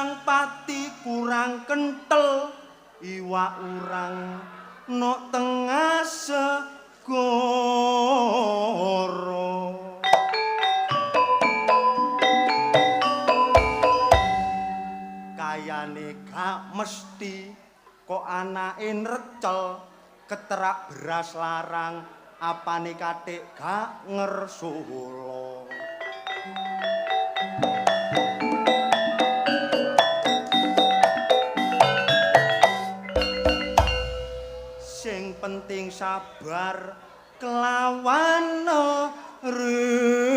Sang pati kurang kentel iwak urang nok tengah segoro. Kayane gak mesti kok anake nrecel keterak beras larang apane katik gak ngersula. Sing penting sabar kelawan remo.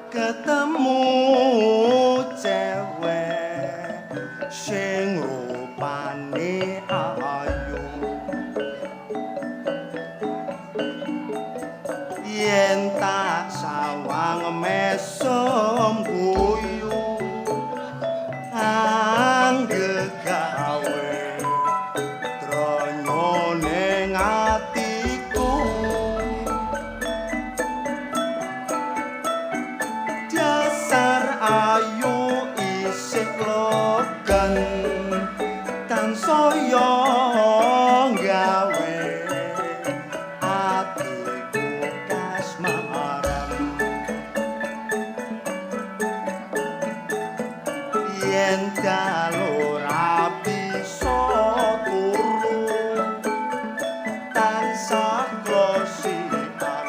Ketemu cewek sing rupane ayu, yen tak sawang mesem guyu anggegawe dronyo ning atiku. Ayu isih logan tansaya gawe atiku kasmaran. Yen dalu ora bisa turu tansah klosikan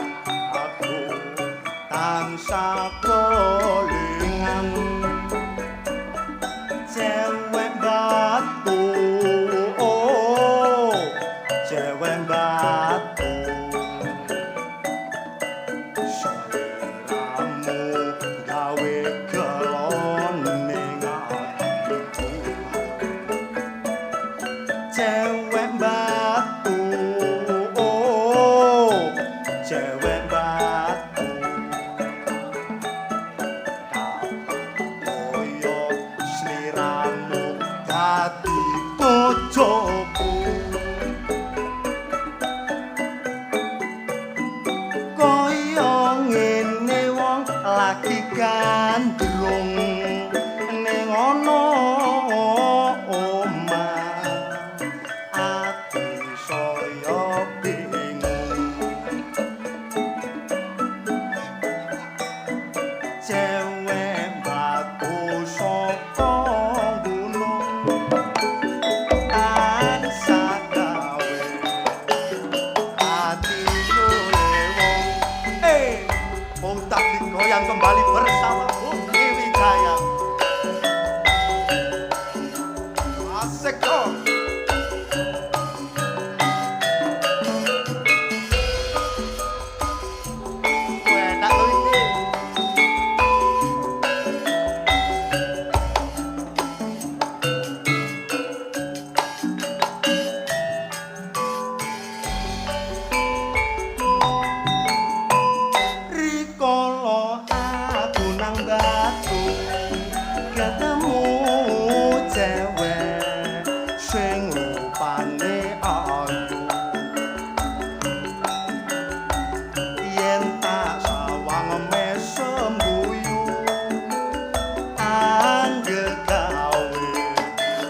aku tansah cewek batu, oh cewek batu, seliramu gawe gelon ning atiku. Cewek batu, oh cewek batu, dadi bojoku. Kaya ngene wong lagi gandrung ning ana omah ati saya bingung. Cewek batu saka yang kembali bersama Bumi Wijaya. Asik dong. Enak loh ini. Rikolo aku nang batu ketemu cewek sing rupane ayu, yen tak sawang mesem guyu anggegawe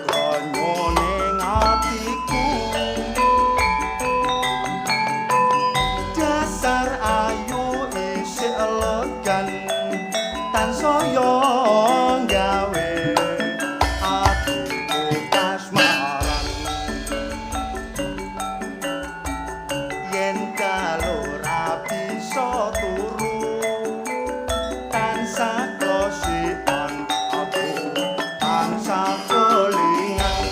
dronyo ning atiku. Dasar ayu isih elegan tansaya gawe atiku kasmaran. Yen kalau ra bisa turu tansah klosikan aku tansah kelingan.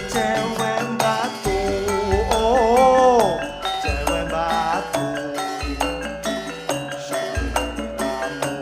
Cewek batu, oh cewek batu, seliramu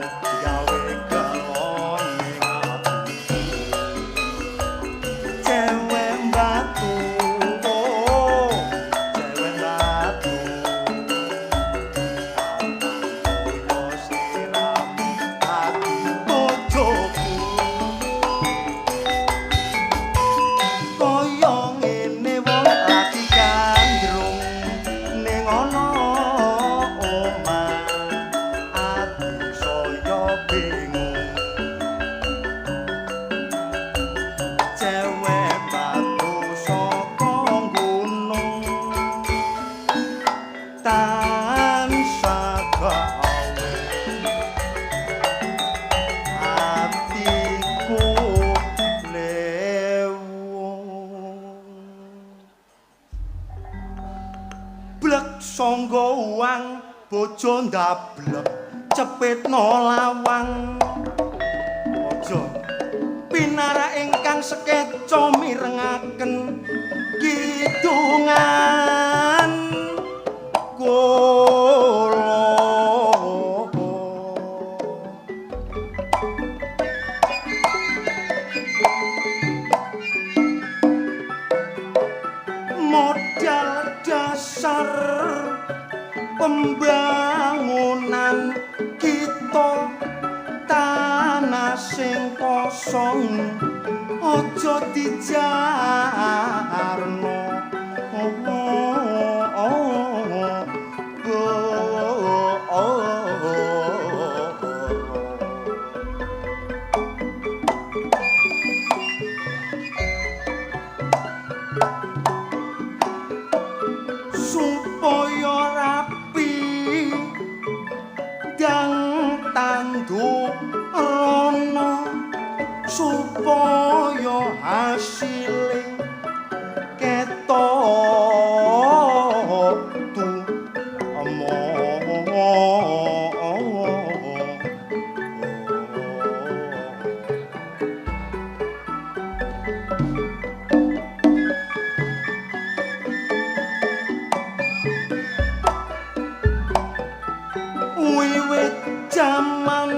gawe atiku lewung blek sangga uang bojo ndablek cepetno lawang aja pinara ingkang sekeca mirengaken kidungan kula modal dasar pembangunan kita tanah sing kosong aja dijarno supaya rapi dang tanduk rono supaya hasilé ketok tu wiwit jaman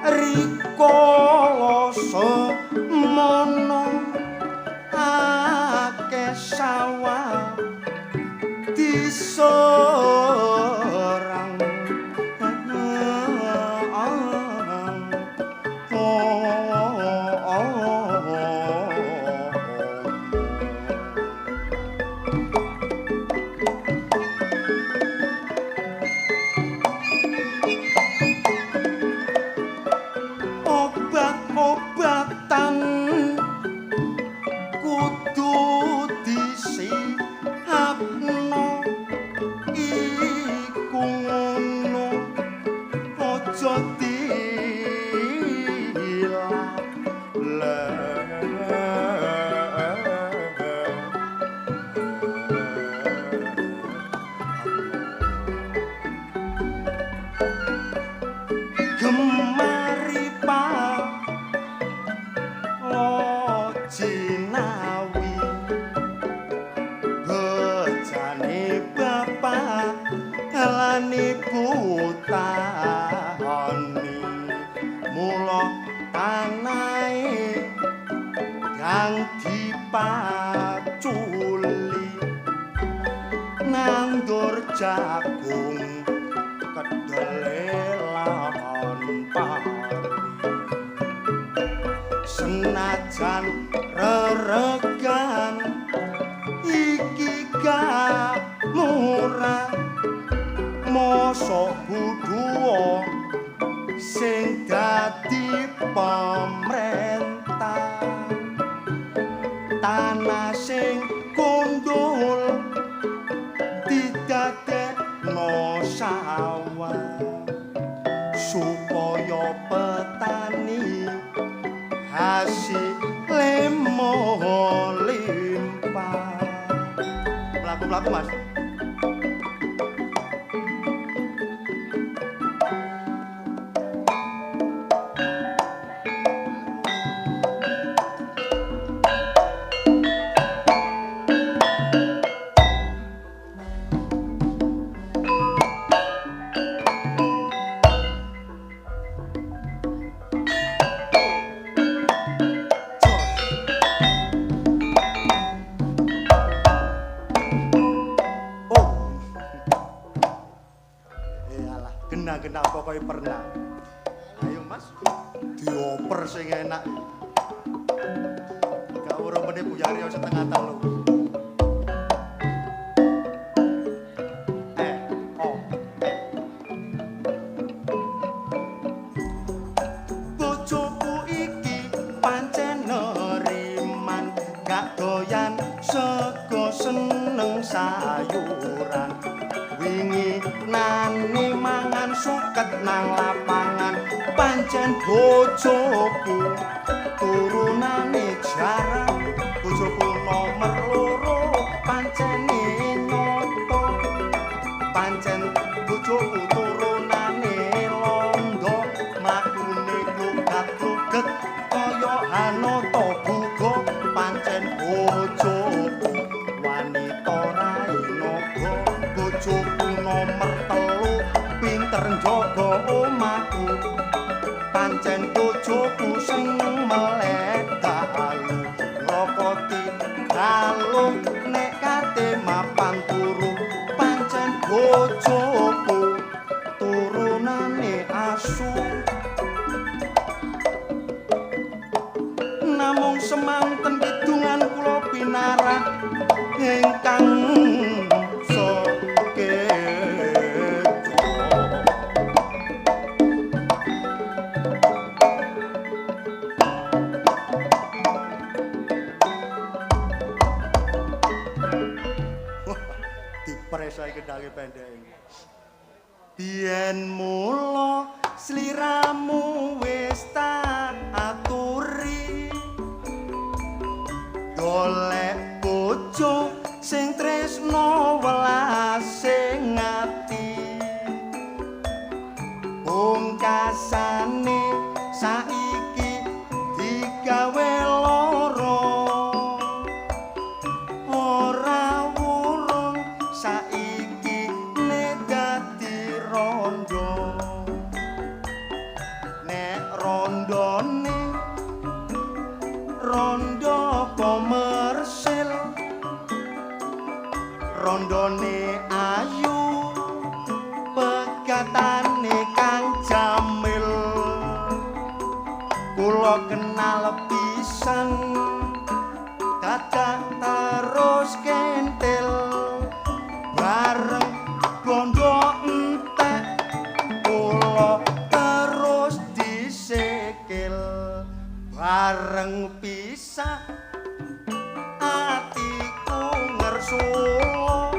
rikala semono akeh sawah diserang obat-obatan kudu disihapno iku ngono aja gemari pak jinawi bejane bapak lan ibu tahoni mula tanahe kang dipaculi nandur jagung kedele lan pari senajan reregan iki gak murah mosok budhuwa sing dadi pemerintah tanah sing kondul didadekno sawah supaya petani hasil limpah mlaku-mlaku Mas genah pokoke pernah. Ayo Mas, dioper sing enak. Gak urung meneh buyari setengah telu. Bojoku iki pancen neriman, gak doyan sego seneng sayuran. Wingi suket nang lapangan pancen bojoku turunane jarang bojoku nomor loro pancene nyoto pancen bojoku turunane londo makune klugat-kluget kaya Hanata Buga pancen bojoku wanita rainaga bojoku nomor telu pinter njaga omahku pancen bojoku sing melek dalu ngrokoti kalung nek kate mapan turu pancen bojoku turunane asu namung semanten kidungan kula pinarah ingkang dipresai gedhange pendek biyen mula sliramu wis tak aturi golek bojo sing tresno welas sing ati pungkasane saiki digawe lara ora wurung saiki ne dadi rondo nek rondone rondo komersil rondone ayu pegatane kang jamil kula kenal pisan dadak terus kentil bareng bondo entek kula terus disikil bareng pisah atiku ngersulo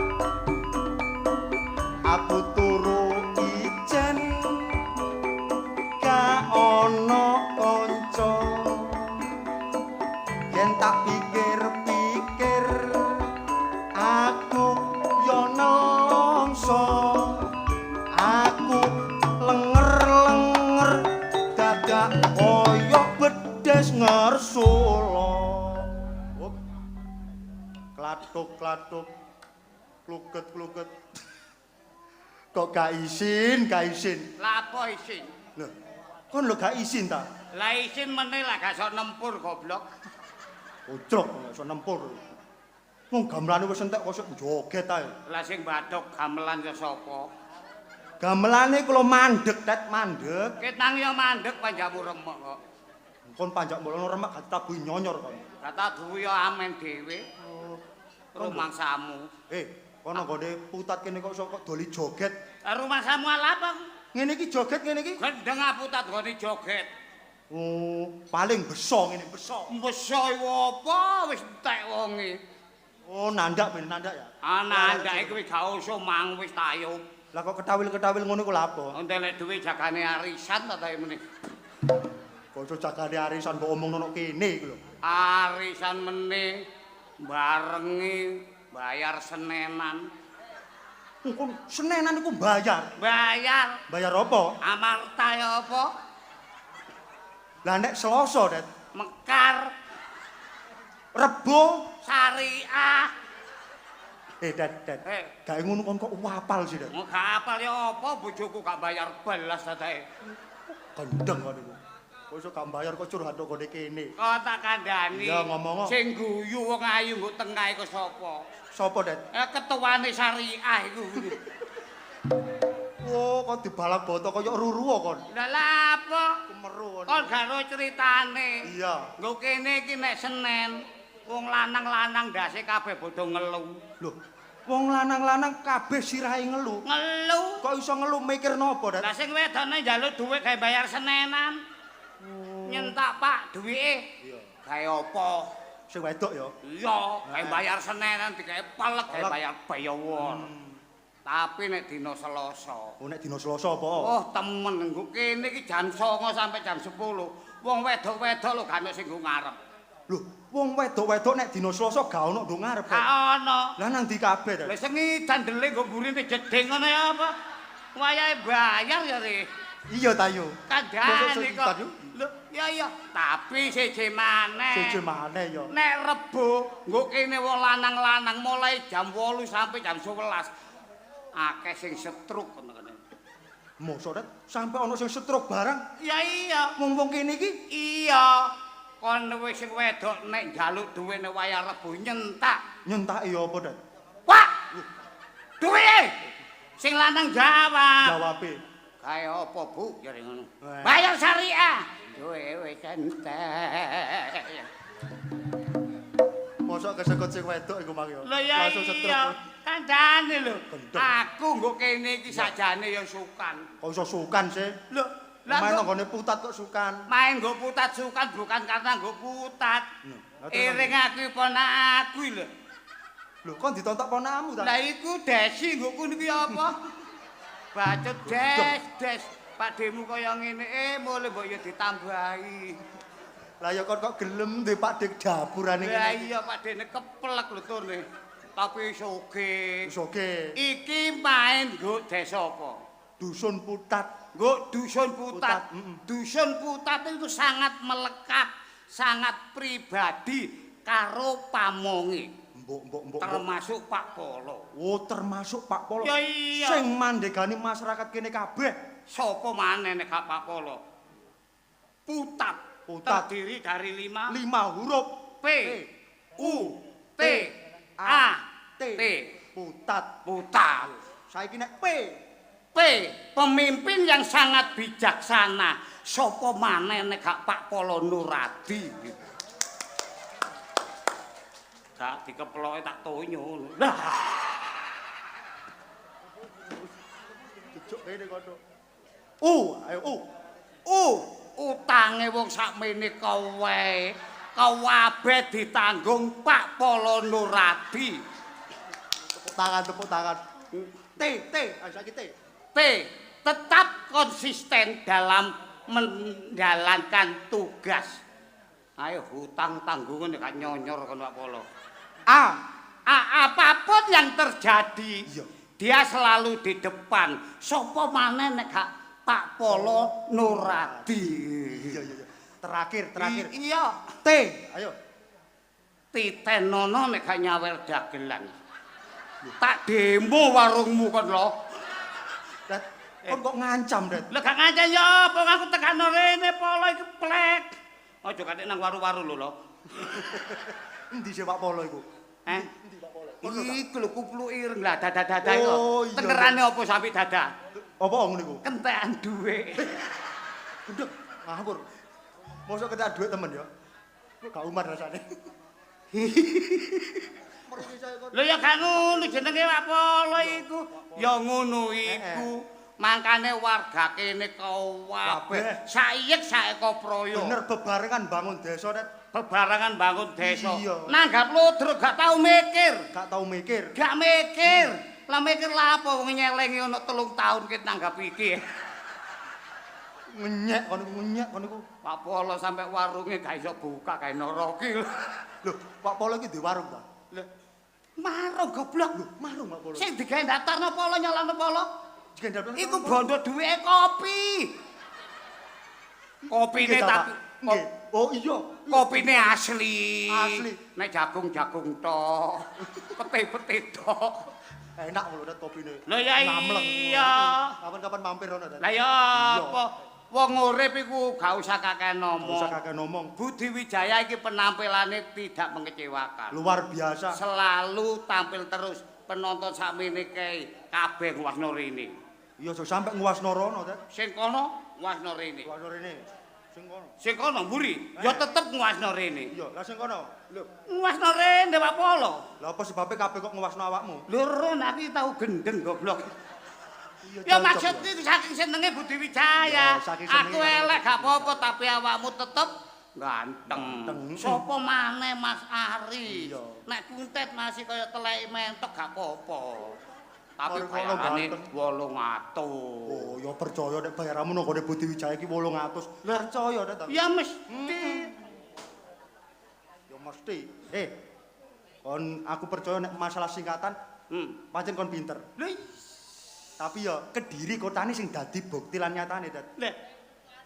aku turu ijen ka ana kanca yen tak pikir-pikir aku yo nelongso aku lenger-lenger dadak koyo bedes ngersulo klatuk-klatuk kluget-kluget kok gak isin Lah apa isin? lho kon lho gak isin ta Lah isin meneh lah gak iso nempur goblok. ujruk gak iso nempur wong gamelane wis entek kok joget ae Lah sing bathuk gamelan ya sapa? gamelane kula mandeg tet mandeg Ketang ya mandeg panjamu remek kok. kon panjak mbono remek gak tabuhi nyonyor kon Kata duwe ya amen dhewe. Rumangsamu. Kono nggone putat kene kok iso kok doli joget. Rumangsamu ala apa? Ngene iki joget ngene iki. Gendeng putat nggone joget. Oh, paling beso ngene, beso. Beso apa wis entek wonge. Oh, nandak ben nandak ya. Nandake kuwi gak usah mang wis tayub. Lah kok ketawil-ketawil ngono ku lha apa? Entelek duwe jagane arisan ta meneh. Kok iso jagane arisan mbok omongno nang kene iki lho. Arisan meneh barengi bayar senenan. Kon senenan iku bayar. Bayar. Bayar apa? Amarta ya apa? Lah nek Selasa, Det. Mekar. Rebo Syariah. Det. Gak ngono kon kok apal sih, Det. Gak apal ya apa bojoku gak bayar belas tatae. Gendeng kon iku. Kok iso gak bayar kok curhat kok kene. Kok tak kandhani. Ya ngomong. Sing guyu wong ayu nggo tengahe ku sapa? Sapa, Det? Ketuane Syariah iku. Oh, kok dibalak boto kaya ruru kon. Lah apa? Kemeru Kon gak ro critane. Iya. Nggo kene iki nek Senin, wong lanang-lanang ndase kabeh padha ngelu. Lho, wong lanang-lanang kabeh sirahe ngelu. Ngelu. Kok iso ngelu mikir napa, Dat? Lah sing wedone njaluk dhuwit gawe bayar Senenan. Nyentak Pak duwike. Iya. Gawe apa? Sing wedok ya. Iya, gawe bayar Senenan digawe pelek gawe bayar bayawon. Tapi nek dina Selasa. Oh nek dina Selasa apa? Oh, temen nggo kene iki jam 09.00 sampai jam 10. Wong wedok-wedok lho gak ono sing nggo ngarep. Lho, wong wedok-wedok nek dina Selasa gak ono nduk ngarep. Gak ono. Lah nang ndi kabeh ta? Lah sengi dandele nggo burine jeding ngono ya apa? Wayahe bayar ya, Re. Iya ta yo. Kandhane kok. Lho, ya. Tapi siji maneh. Siji maneh yo. Nek Rebo nggo kene wong lanang-lanang mulai jam 8 sampai jam 11. Akeh sing setruk ngono kene. Mosok sampe ana sing setruk barang. Ya iya. Wong-wong kene iki Iya. Kon wis sing wedok nek njaluk duwe nek wayah Rebo nyentak. nyentaki apa, Dat? Wah! Duwe! Sing lanang jawab. Jawabe. Kaya apa, Bu? Jare ngono. Wah. Bayar syariah. Duwe wis entek. Mosok kesekut sing wedok iku mang yo. Lho ya Langsung setruk. iya. Kandhane lho. Gendeng. Aku nggo kene iki sakjane ya sukan. Kok iso sukan sih? Lho, lah Main nggo nanggone putat kok sukan. main nggo putat sukan bukan karena nggo putat. Iring aku ponakku lho. Lho, kok ditontok ponakmu ta? Lah iku desi nggo kuwi apa? Bacot des. Pakdemu kaya ngene mulai mbok ya ditambahi. Lah ya kok gelem ndek Pak Dik dapurane Lah kene. iya Pakdene keplek lho turne. Tapi soge. Soge. Iki main nggo desa apa? Dusun putat. Nggo dusun putat. Putat, Dusun putat itu sangat melekat, sangat pribadi karo pamonge. Mbok. Termasuk Pak Polo. Oh, termasuk Pak Polo. Ya iya. Sing mandegani masyarakat kene kabeh. Sapa maneh nek gak Pak Polo? Putat. Putat. Terdiri dari 5 huruf. P U T A T. Putat. Putat. Saiki nek P pemimpin yang sangat bijaksana. Sapa maneh nek gak Pak Polo Nuradi. Gak dikeploke tak tonyo. Lah. Jujuk kene kono. Ayo. Utange wong sakmene kowe. Kabeh ditanggung Pak Polo Nuradi. Tepuk tangan. T. Ayo saiki T. P. Tetap konsisten dalam menjalankan tugas. Ayo hutang tanggungan gak nyonyor kono Pak Polo. A. Apapun yang terjadi, Iya. dia selalu di depan. Sopo maneh nek gak Pak Polo Nuradi. Iya. Terakhir. Iya. T. Ayo. Titenono nek gak nyawer dagelan. Tak demo warungmu kon lho. Dat, kon kok ngancam, Dat? Lah gak ngancam ya apa aku tekano rene Polo iki plek. Aja katik nang waru-waru lho. Endi sih Pak Polo iku? Endi Pak Polo? Iku lho kupluk ireng lah dada-dada Oh, iku. iya. Tengerane apa sampe dada? Apa ngono iku? Kentekan duwe. Gendek, ngawur. Mosok ketak duit temen ya. Gak umat rasane. Lho ya gak ngono jenenge Pak Polo iku. Ya ngono iku. Mangkane warga kene kabeh saiyek saeka proyo. Bener bebarengan bangun desa, Dat. Bebarengan bangun desa. Iya. Nanggap ludruk gak tau mikir. Gak tau mikir. Gak mikir. Lah mikir lah apa wong nyelengi ono 3 tahun ket nanggap iki. Ngenyek kono iku. Pak Polo sampe warunge gak iso buka kae noroki. Lho, Pak Polo iki di warung ta? Lho, marung goblok. Lho, marung Pak Polo. Sing digawe daftarno Polo nyalano Polo. Gendal. Iku bondo duweke kopi. Kopine Nggih, tapi Nggih. Oh iya. kopine asli. Asli. Nek jagung-jagung tok. Pete-pete tok. Enak lho Dat kopine. Lho ya Namleng. iya. Kapan-kapan mampir ono, Dat. Lah ya apa? Wong urip iku gak usah kakek Gak usah ngomong. kakek ngomong. Budi Wijaya iki penampilannya tidak mengecewakan. Luar biasa. Selalu tampil terus. Penonton sakmene kae kabeh nguwasno rene. Iya, aja sampe nguwasno rono, Dat. Sing kono nguwasno rene. Nguwasno rene. Sing kono. Sing kono mburi ya tetep nguwasno rene. Iya, lah sing kono. Lho, Nguwasno rene Pak Polo. lah apa sebabnya kabeh kok nguwasno awakmu? Lho ron aku tau gendeng goblok. Iya, Ya cocok, maksudnya saking senenge Budi Wijaya. Ya, saking senenge Aku elek gak apa-apa tapi awakmu tetep ganteng. Ganteng. Sopo maneh Mas Ari. Iya. Nek kuntet masih kaya teleki mentok gak apa-apa. Tapi Mari kono bayarane ganteng. 800. Oh, ya percaya nek bayaramu nang gone Budi Wijaya iki 800. Percaya nek. Ya mesti. Ya mesti. Kon aku percaya nek masalah singkatan pancen kon pinter. Lha Tapi ya Kediri kotane sing dadi bukti lan nyatane, Dad. lha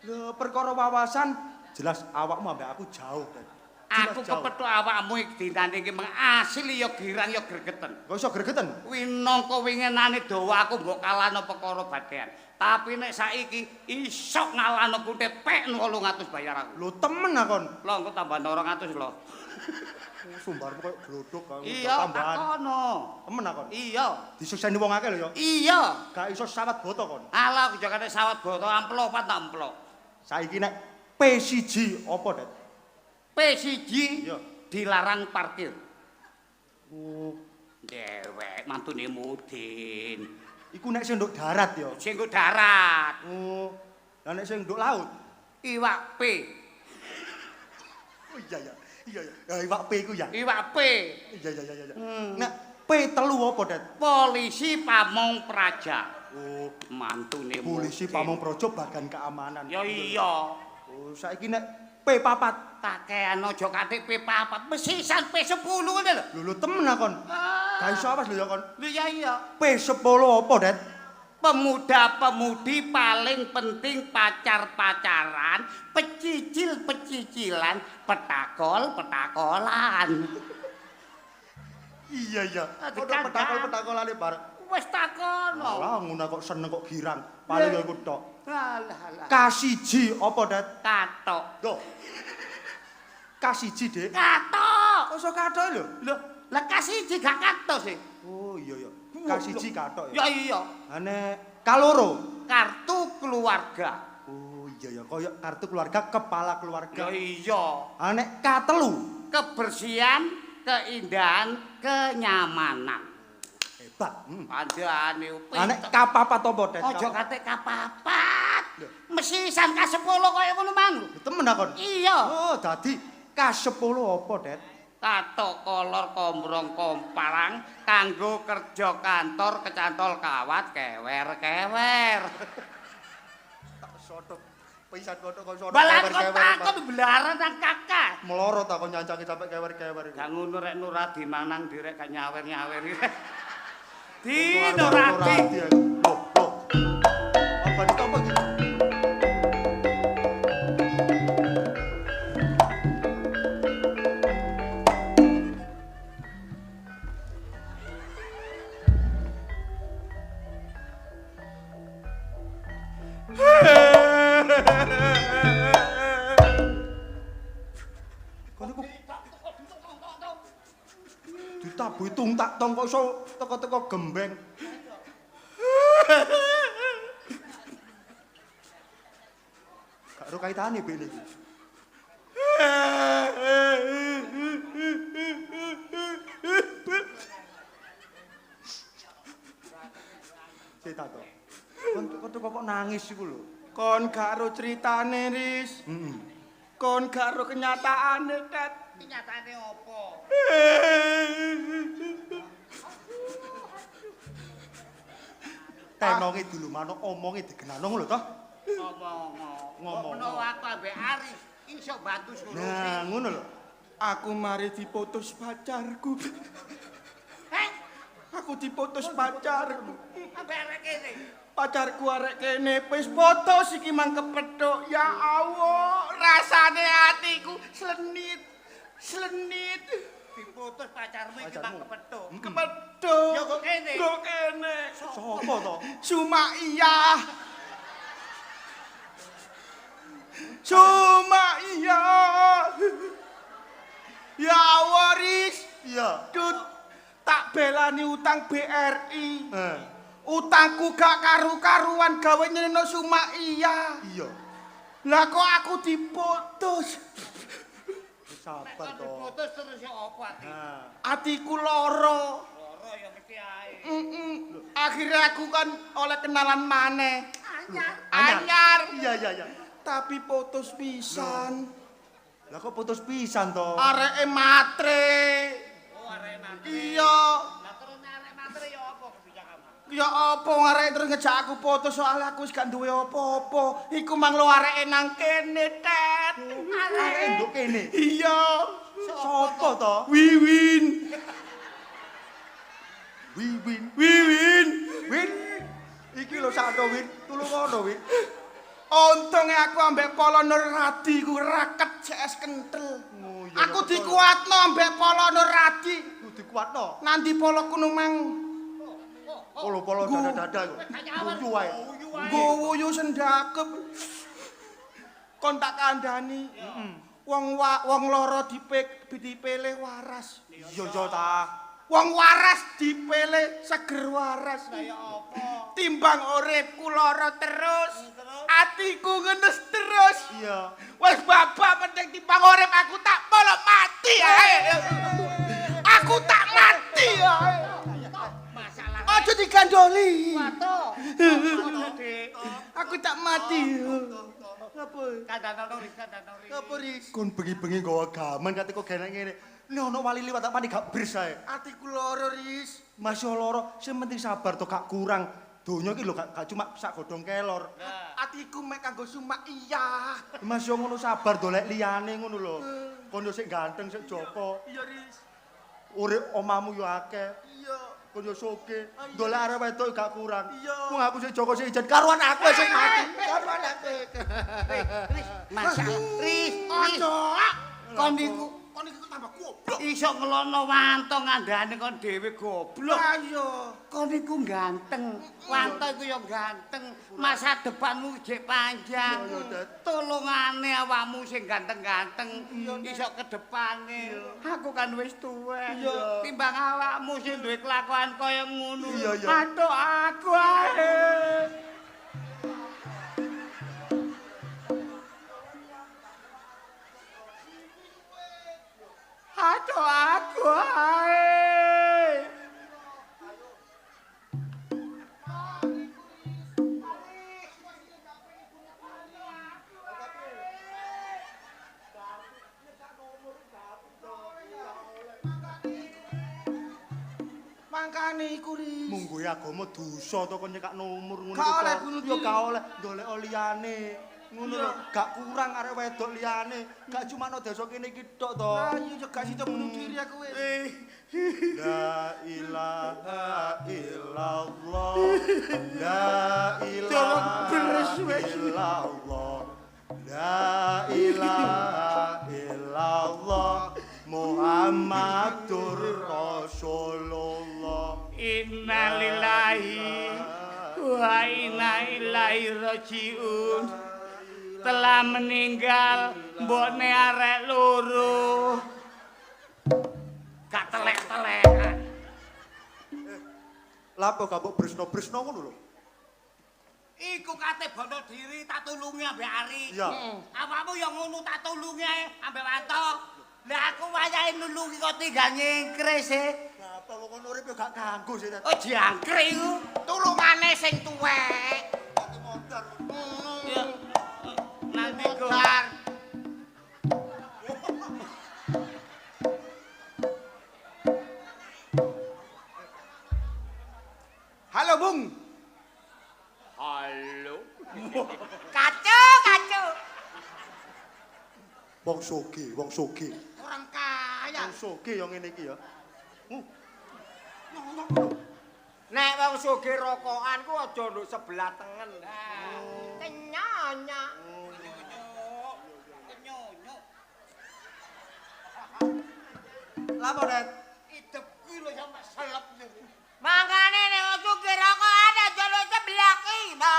Lho, perkara wawasan jelas awakmu ambek aku jauh, Dad. Jelas aku jauh. kepethuk awakmu iki dintane iki meng asli ya girang ya gregeten. Kok iso gregeten? Winangka winginane dawa aku mbok kalahno perkara badean. Tapi nek saiki iso ngalahno kuthe pek 800 bayar aku. Lho temen akon. Lho engko tambah 200 lho. Sumbarmu koyo glodok kok. Iya, takono. Temen akon. Iya. Disukseni wong akeh lho ya. Iya. Gak iso sawat boto kon. Alah aku jane sawat boto amplopan tak amplop. Saiki nek P1 apa, Dad? P1 Iya. dilarang parkir. Oh, Dewek mantune Mudin. iku nek sing nduk darat ya. Sing nggo darat. Oh, lah nek sing nduk laut. Iwak P. Oh iya ya. Iya ya. Ya iwak P iku ya. Iwak P. Iya iya iya iya. Nek P3 apa, Dad? Polisi Pamong Praja. Oh, Mantune polisi Mudin. Pamong Praja bagian keamanan. Ya iya. Oh, saiki nek P4. Kakean aja katik P4. Mesisan P10 ngene lho. Lho temen akon. Gak iso awas lho ya kon. Lho ya iya. P10 apa, Dad? Pemuda-pemudi paling penting pacar-pacaran, pecicil-pecicilan, petakol-petakolan. Iya iya. Adik Ono kandang. petakol-petakolane bareng. Wis takono. Lah ngono kok seneng kok girang. Paling ya iku tok. Alah. K1 apa, Dad? Katok. Loh. K1, Dik. Katok. Kok iso kathok lho? Lho, lah kasih gak katok sih. Oh iya iya. K1 kathok ya. Ya iya. Ane kaloro. Kartu keluarga. Oh iya ya, kaya kartu keluarga, kepala Ya keluarga. iya. Ane K3. Kebersihan, keindahan, kenyamanan. Hebat. Pandane Ane K4 apa, Dad? Aja kate kapapat. Mesisan K10 kaya ngono mang. Temen akon. Iya. Oh, dadi K10 apa, Dad? Katok kolor kombrong komparang kanggo kerja kantor kecantol kawat kewer-kewer. Tak sotok. Pisan kotok kok sotok Balan kok kewer-kewer. takon belaran nang kakak. Meloro tak kok nyancangi sampai kewer-kewer. Gak ngono rek Nuradi manang direk gak nyawer-nyawer iki. Di Nuradi. Nuradi. Loh, loh. Apa ditompo iki? Kon iku ditabuhi tungtak tong kok iso teko-teko gembeng. Gak ro kaitane bene iki. Cerita to. Kon kok nangis iku lho. Kon gak ro critane, Riz. Heeh. Kon gak ro kenyataane, Tet. Nyatane opo? Tenonge dulu manuk omonge digenano lho toh. Ngomong. Menawa aku ambek Arif iso bantu solusi. Nah, ngono lho. Aku mari diputus pacarku. Heh, Aku diputus pacarku. ambek arek kene. Pacarku arek kene wis putus iki mang kepethuk. Ya Allah, rasane atiku slenit. Slenit. Diputus pacarmu iki mang kepethuk. Kepethuk. Ya kok kene. Kok kene. Sopo to? Sumaiyah. Sumaiyah. Ya Allah, Riz. Iya. Dut, tak belani utang BRI. Eh, Utangku gak karu-karuan gawe nyeneno Sumaiyah. iya. Lah kok aku diputus. Sabar Kan to. diputus terus ya opo ati? Nah, Atiku loro. Loro ya mesti ae. Akhirnya aku kan oleh kenalan maneh. Anyar. Anyar. iya iya iya. Tapi putus pisan. Lah kok putus pisan to? Areke matre. Oh arek matre. Iya. Lah terus arek matre ya opo kebijakanmu? Ya apa arek terus ngejak aku foto soalnya aku wis gak duwe apa-apa. Iku mang lo areke nang kene, Tet. Arek nduk kene. Iya. Sopo to? Wiwin. Wiwin. Wiwin. Win. Iki lho sakno Win, tulung ngono Win. Untunge aku ambek Polo Nuradi ku raket CS kentel. Oh, iya, Aku betul. dikuatno ambek Polo Nuradi. Kudu kuatno. Nanti Polo kuno mang Polo-polo dada-dada kok. Lucu wae. guyu sendakep. Kon tak kandhani. Wong loro dipilih waras. Iya yo ta. Wong waras dipilih seger waras. Kaya apa? Timbang uripku lara terus. Atiku ngenes terus. Iya. Wes babak penting timbang urip aku tak polok mati ae. Aku tak mati ae. Aja digandoli. Wato. Aku tak mati. Apa? Apa Riz? Kon bengi-bengi nggawa gaman kate kok genek ngene. Nek ono wali liwat tak mani gak bres ae. Atiku loro, Riz. Masya loro, sing penting sabar to gak kurang. Donya iki lho gak cuma sak godhong kelor. Atiku mek kanggo sumak iya. Mas yo ngono sabar dolek liyane ngono lho. Kon yo sik ganteng sik Joko. Iya, Riz. Urip omamu yo akeh. Iya. Kon yo soge. Dolek arek wedok gak kurang. Iya. Wong aku sik Joko sik ijen karuan aku sik mati. Karuan aku. Masalah. Ris. Aja. Kon niku tambah goblok. iso ngelono wanto ngandhane kon dhewe goblok. Ayo. Kon niku ganteng. Wanto iku ya ganteng. Masa depanmu jek panjang. Tolongane awakmu sing ganteng-ganteng iso ke depane. Aku kan wis tuwek. Timbang awakmu sing duwe kelakuan kaya ngono. Aduh aku ae. Aduh aku ae. Mangkane iku, Riz. Munggo agama dosa to kon nyekak nomor ngono Gak oleh bunuh Yo diri. gak oleh dolek liyane. Ngono lho, gak kurang arek wedok liyane. Gak cuma no desa kene iki tok to. Ayo yo gak sida bunuh diri aku wis. La ilaha illallah. La ilaha illallah. La ilaha illallah. Muhammadur Rasulullah. Innalillahi wa inna ilaihi rajiun. Telah meninggal mbokne arek loro. Gak telek-telekan. Lapo gak mbok bresno-bresno ngono lho. Iku kate bono diri tak tulungi ambek Ari. Iya. Awakmu ya ngono tak tulungi ae ambek Wanto. Lah aku wayahe nulungi kok tinggal nyengkre sih. Apa wong ngono urip yo gak ganggu sih. Oh jangkrik iku. Tulungane sing tuwek. Motor. Ya. Nanti golar. Halo, Bung. Halo. Kacau. Wong soge, wong soge. Orang kaya. Wong soge yang ngene iki ya. Nek wong sugih rokokan ku aja nduk sebelah tengen. Kenyanya. Lapo, Det? Idepku lho sampe selep. Mangkane nek wong sugih rokokan aja nduk sebelah kina.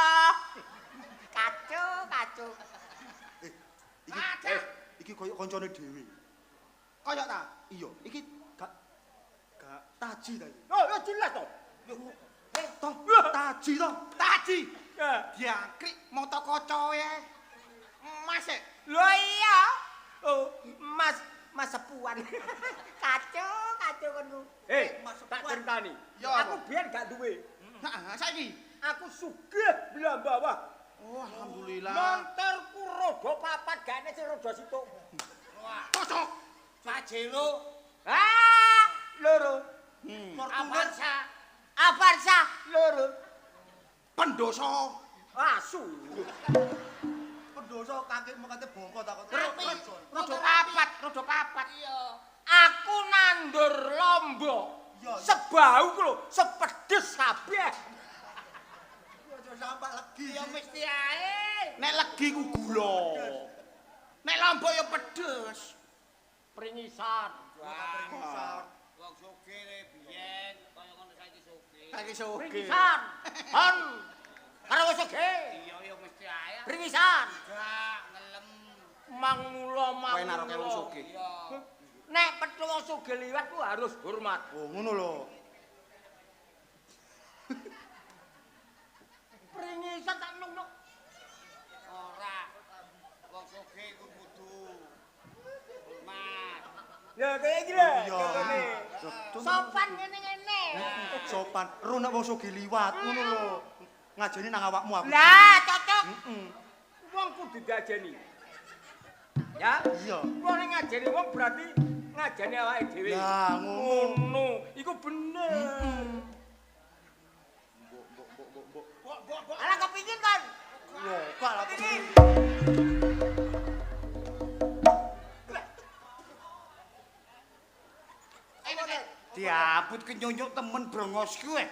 Kacau. Iki koyo koncone dhewe. Kaya ta? Iya, iki gak taji ta iki. Oh, jelas to. Toh, taji toh. Taji. Diangkrik moto kocoe. Mas. Lho iya. Oh, Mas sepuan. Kacau kon ku. Tak ceritani. Aku biyen gak duwe. Nah, saiki. Aku sugih belah bawah. Oh, alhamdulillah. Montorku rodo papat gane sing rodo situk. Cocok. Pajero Ah, loro. Avanza Abarsa loro. Pendoso. Asu. Pendoso kakekmu kate bongko tak kok. Rodok papat. Iya. Aku nandur lombok. Iya. Sebau ku lho, sepedes kabeh. Aja sampak legi. Ya mesti ae. Nek legi ku gula. Nek lombok ya pedes. Pringisan. Wong sugih biyen kaya ngono saiki sugih. Saiki sugih. Pringisan. Hon. Karo wis sugih. Iya ya mesti ae. Pringisan. Gak ngelem. Mangula Kowe naroke wong sugih. Iya. Nek petu wong sugih liwat ku harus hormat. Oh, ngono lho. Pringisan tak nuk-nuk. Ora. Wong sugih iku kudu hormat. Ya kaya iki lho. Iya. Contohne. Sopan ngene-ngene. Sopan. Ro nek wong sugih liwat, ngono lho. Ngajeni nang awakmu aku. Lah, cocok. Heeh. Wong kudu diajeni. Ya? Iya. Wong nek ngajeni wong berarti ngajeni awake dhewe. Lah, ngono. Ngono. Iku bener. Alah kepingin kan? Yo, kok lah. Kepingin. Diabut kenyonyok temen brongos kuwe.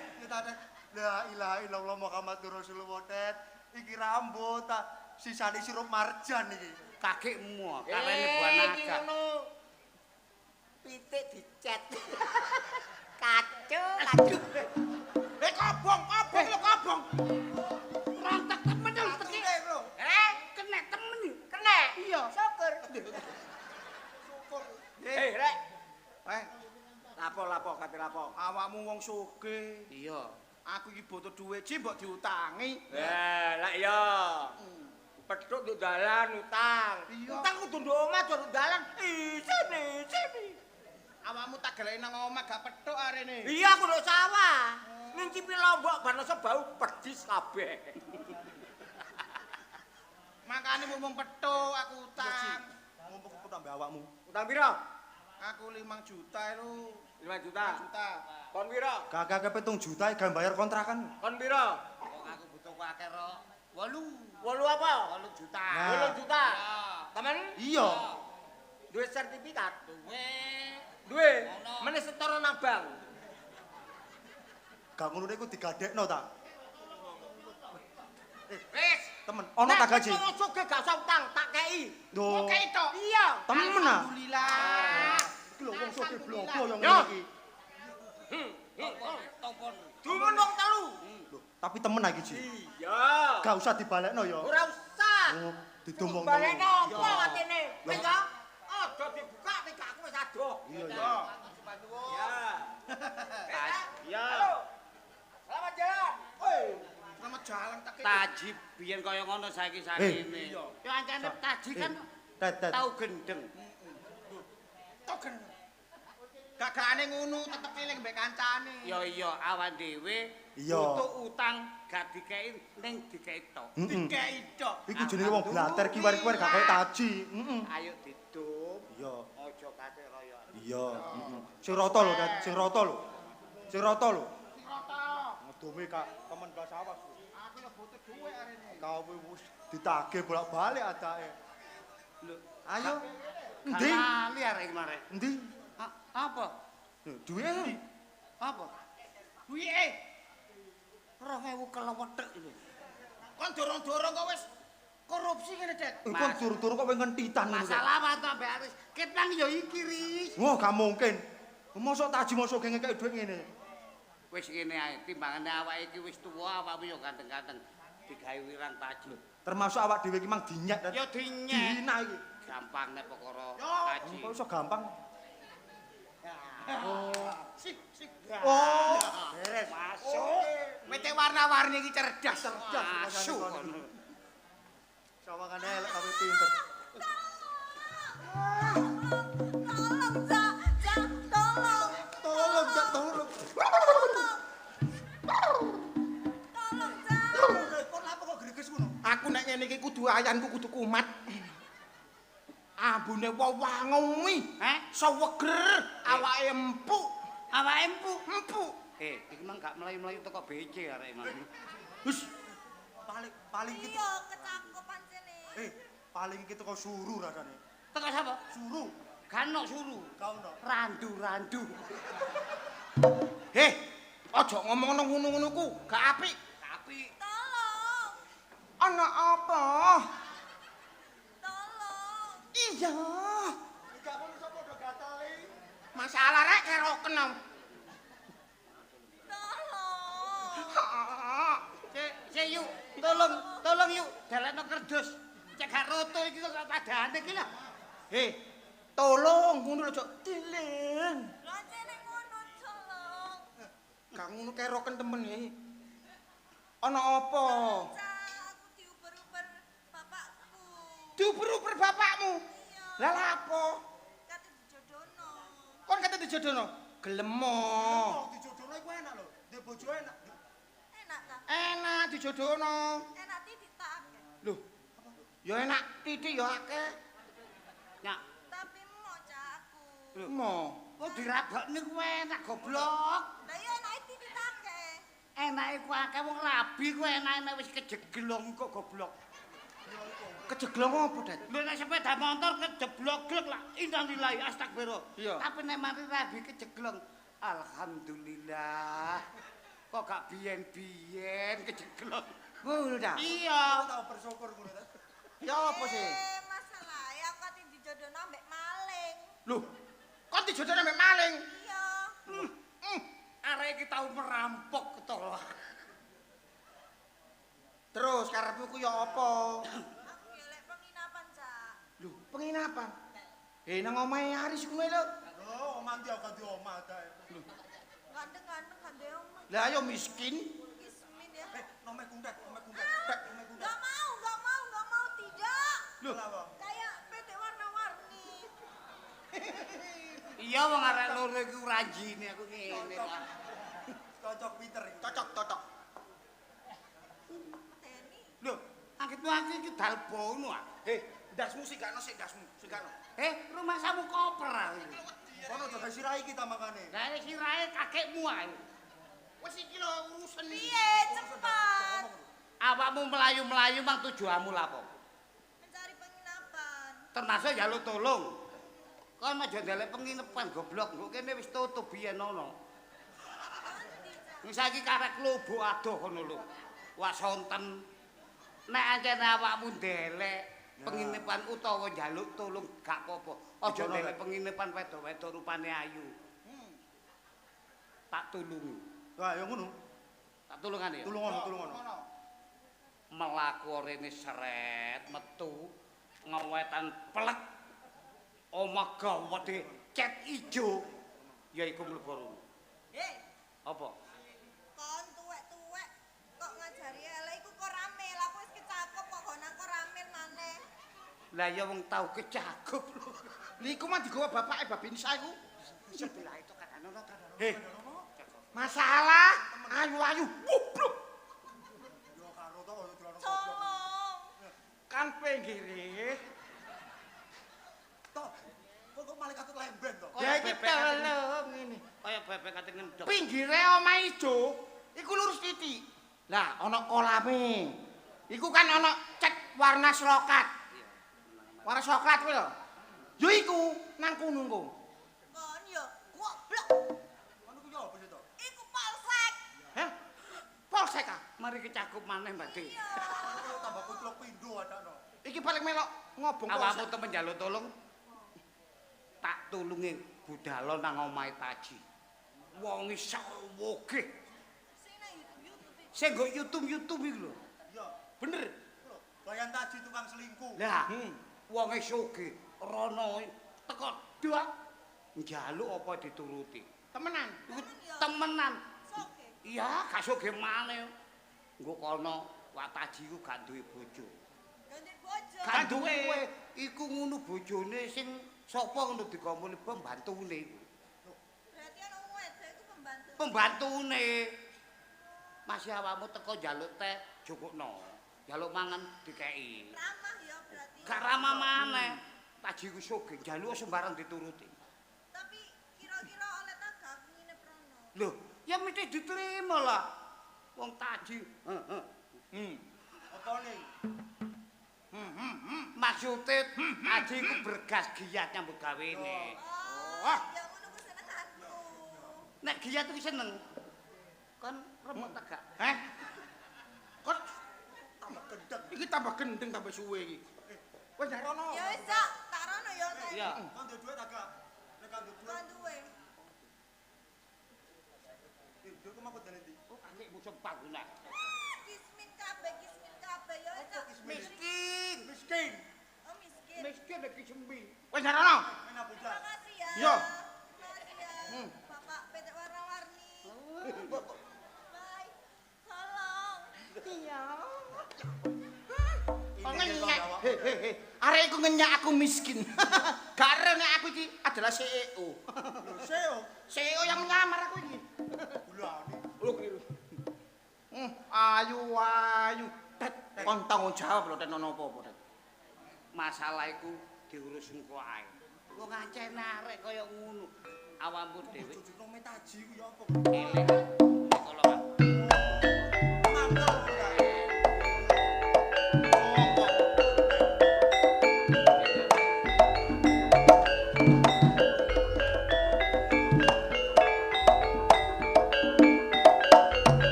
La ilaha illallah Muhammadur Rasulullah tet. Iki rambut tak sisane sirup marjan iki. Kakekmu karene buanaga. Pitik dicet. Kacu, kacu. Kobong lho kobong. Rontak temen yang teki. Kena temen. Kena. Iya. Syukur. Rek. Lapo kate lapo. Awakmu wong sugih. Iya. Aku iki butuh dhuwit, Ji mbok diutangi. Lah iya. Petuk nduk dalan utang. Utang kudu nduk omah aja nduk dalan. Sini. Awakmu tak geleki nang omah gak petuk arene. Iya aku nduk sawah. Ngincipi lombok ban sebau pedis kabeh. Makane mung petuk aku utang. Mumpung aku tambah awakmu. Utang pira? Aku 5 juta lho. 5 juta. Kon pira? Gagak 7 juta gak bayar kontrakan. Kon pira? Wong aku butuh akeh ro. 8. 8 apa? 8 juta. Nah. 8 juta. Ya. Taman? Iya. Duwe sertifikat. Duwe. Duwe. Meneh setara nang bank. Gak ngono iku digadekno ta. Wis. Temen, ono tak gaji. Nek wong sugih gak usah utang, tak kei. Lho. Oke tok. Iya. Temen ah. Alhamdulillah. Iki lho wong sugih blogo yang Yo. ngene iki. Topon. Dumen wong telu. Lho, tapi temen iki, Ji. Iya. Gak usah dibalekno ya. Ora usah. Oh, didomong. Balekno apa Iya. watene? Wis Loh. ta? Aja dibuka nek aku wis adoh. Iya, iya. Ya. Iya. Halo. Selamat jalan. Woi. Selamat jalan tak kei. Taji biyen kaya ngono saiki sakine. Iya. Ya ancane taji kan Tet. tau gendeng. Tok gen. Gagakane ngono tetep eling mbek kancane. Ya iya awan dhewe Iya. butuh utang gak dikei ning dikei tok. Dikei tok. Iki jenenge wong blater kiwar-kiwar gak kaya taji. Heeh. Ayo didum. Iya. Aja kate kaya. Iya, sing rata lho, Tet. Sing rata lho. Sing rata lho. Ngedome Kak, temen gak sawah. Aku ya butuh dhuwit arene. Kau wis ditagih bolak-balik adake. Lho, Ayo. Endi? Kali arek kemarin. Endi? Apa? Duwe endi? Apa? Duwike. 2000 kelewethek lho. Kon dorong-dorong kok wis korupsi ngene, Det. Kok turu-turu kok ngentitan ngono. Masalah apa Mbak Aris? Ketang ya iki, Ris. Wah, gak mungkin. Mosok taji mosok ngekek dhuwit ngene. Wis ngene ae, timbangane awake iki wis tuwa, awakmu ya ganteng-ganteng. Digawe wirang taji. Termasuk awak dhewe iki mang dinyek. Tet. Ya dinyek. Dihina iki. Gampang nek perkara Yo. taji. Kok iso gampang? Sik. Oh, Beres masuk. Mete warna-warni iki cerdas. Masuk. Sawangane elek tapi pinter. Tolong, Cak, tolong. Tolong, Cak, tolong. Tolong, Cak. Kon apa kok greges ngono? Aku nek ngene iki kudu ayanku kudu kumat. Ambune wewangun kuwi. Heh? Seweger, awake empuk. Awake empuk. Empuk. Iki mang gak mlayu-mlayu teko BC arek mang. Hus. Paling gitu. Iya, kecakep pancene. Paling gitu kok suruh rasane. Teko sapa? Suruh. Kan no suru. Kau no. Randu. Aja ngomong ngono-ngono ku, gak apik. Tapi Tolong. Ana apa? Tolong. Iya. Gak ngono sapa do gatali. Masalah rek keroken. Tolong. Cek yuk, tolong yuk, dalekno kerdus. Cek gak roto iki kok padane iki lho. Tolong ngono lho, Cok. Dileng. Lancene ngono, tolong. Gak ngono keroken temen iki. Ana apa? Cak, aku diuber-uber bapakku. Diuber-uber bapakmu. Iya. Lah lha apa? Kate dijodono. Kon kate dijodono. Gelem mo. Oh, dijodohno iku enak lho. Dhe bojo enak. Enak ta? Enak dijodono. Enak titik tak akeh. Lho. Ya enak titik ya akeh. Nyak, Tapi mau cak aku. Mo. kok dirabakne kuwi enak goblok. Lah iya enak titik tak akeh. Enake ku akeh wong rabi ku enake nek wis kejeglong kok goblok. Kejeglong apa, Det? Lho nek sepeda motor kejeblok-glok lah innalillahi astagfirullah. Iya. Tapi nek mari rabi kejeglong, alhamdulillah. Kok gak biyen-biyen kejeglong. Ngono ta? Iya. Tau bersyukur ngono ta. Ya apa sih? Masalah ya aku kate dijodono ambek maling. Lho, kon dijodono mek maling. Iya. Arek iki tau merampok ketolak. Terus karepmu ku ya apa? Aku ya lek penginapan, Cak. Lho, penginapan. Nang omahe Aris kuwi lho. Oh, omah ndi aku ganti omah ta. Ganteng-ganteng kan dhewe omah. Lah ayo miskin. Ismin ya. Nomeh kundet. Gak mau, tidak. Loh, Kayak PT warna-warni. Iya wong arek loro iki ranjine aku ngene ta. Cocok pinter iki. cocok. Teni. Lho, angkitmu aku iki dalbono ah. Dasmu sikakno sik dasmu, sikakno. Rumah samu koper aku. Kono jaga sirahi kita makane. Lah sirahe kakekmu ae. Wes iki lho urusan Piye cepat. Awakmu melayu-melayu mang tujuanmu lapo? Mencari penginapan. Termasuk njaluk tolong. Kon aja ndelek penginapan goblok, kok kene wis tutup biyen ono. Wis saiki karek lobok adoh kono lho. Wah sonten. Nek ancen awakmu ndelek penginapan utawa njaluk tolong gak apa-apa. Aja ndelek penginapan wedok-wedok rupane ayu. Tak tulungi. Wah, ya ngono. Tak tulungane ya. Tulungono. Melaku rene seret metu ngewetan plek omah gawede cat ijo yaiku mlebu rono. Apa? Kon tuwek-tuwek kok ngajari elek iku kok ramil. Aku wis kecakep kok nang kok ramil maneh. Lah ya wong tau kecakup lho. Niku mah digawa bapake Babinsa iku. Sebelah itu kadang ono ta. Masalah ayu-ayu. Goblok. Yo karo to kaya dilono goblok. Tolong. Kan pinggire. Toh, kok malaikat lemben to. Ya iki telung ngene. Kaya bebek kate ngendhok. Pinggire omah ijo iku lurus titik. Lah ana kolame. Iku kan ana cat warna serokat. Warna coklat kuwi lho. Yo iku nang kono engko. Kon yo goblok. Ngono ku yo apa sih to? Iku polsek. Heh. Polsek ah. Mari kecakup maneh Mbak Iya. Tambah kutluk pindho adakno. Iki paling melok ngobong Awakmu temen njaluk tolong. Tak tulungi budal nang omahe Taji. Wong iso wogeh. Sing nang YouTube. Sing nggo YouTube iki lho. Iya. Bener. Bayan Taji tukang selingkuh. Lah, wong sugih rono teko dak njaluk apa dituruti. temenan. Iku temenan. Soke. Iya, gak sugih maneh. Engko kono Wak Taji ku gak duwe bojo. Ganti bojo. Gak duwe. Iku ngono bojone sing sapa ngono digomponi pembantune iku. Berarti ana wong wedok iku pembantu. Pembantune. Masih awakmu teko njaluk teh jukukno. Njaluk mangan dikeki. Ramah ya berarti. Gak ramah maneh. Taji ku sugih, njaluk sembarang dituruti. Tapi kira-kira oleh tagak nginep rono. Lho, Ya mesti diterima lah. Wong tadi. Apa ning? Maksudnya Aji ku bergas giat nyambut gawene. Oh, ya ngono ku senenganku. Nek giat ku seneng. Kon remuk tak gak? Kok tambah gendeng. Iki tambah gendeng tambah suwe iki. Wis nek rono. Ya wis, Cak, tak rono ya. Iya. Kon duwe duit agak. Nek kan duwe duit. Kon duwe. Duitku mau kok ndi? Oh, kakek musuh panggunan. Kismin kabeh ya wis, Cak. Miskin. Miskin. Oh, miskin. Miskin lagi sembi. Wis nek rono. Enak bocah. Makasih ya. Yo. Makasih ya. Bapak PT warna-warni. Bye. Tolong. Iya. Kok ngenyak. He. Arek iku ngenyak aku miskin. Gak nek aku iki adalah CEO. Seo. CEO yang menyamar aku iki. Bulane. Lho keliru. Ayu. Tet, kon tanggung jawab lho tet ono apa-apa tet. Masalah iku diurus engko ae. Kok ngancen arek kaya ngono. Awakmu dhewe Jujur metaji ku ya apa? elek. Kalau Mandel ora.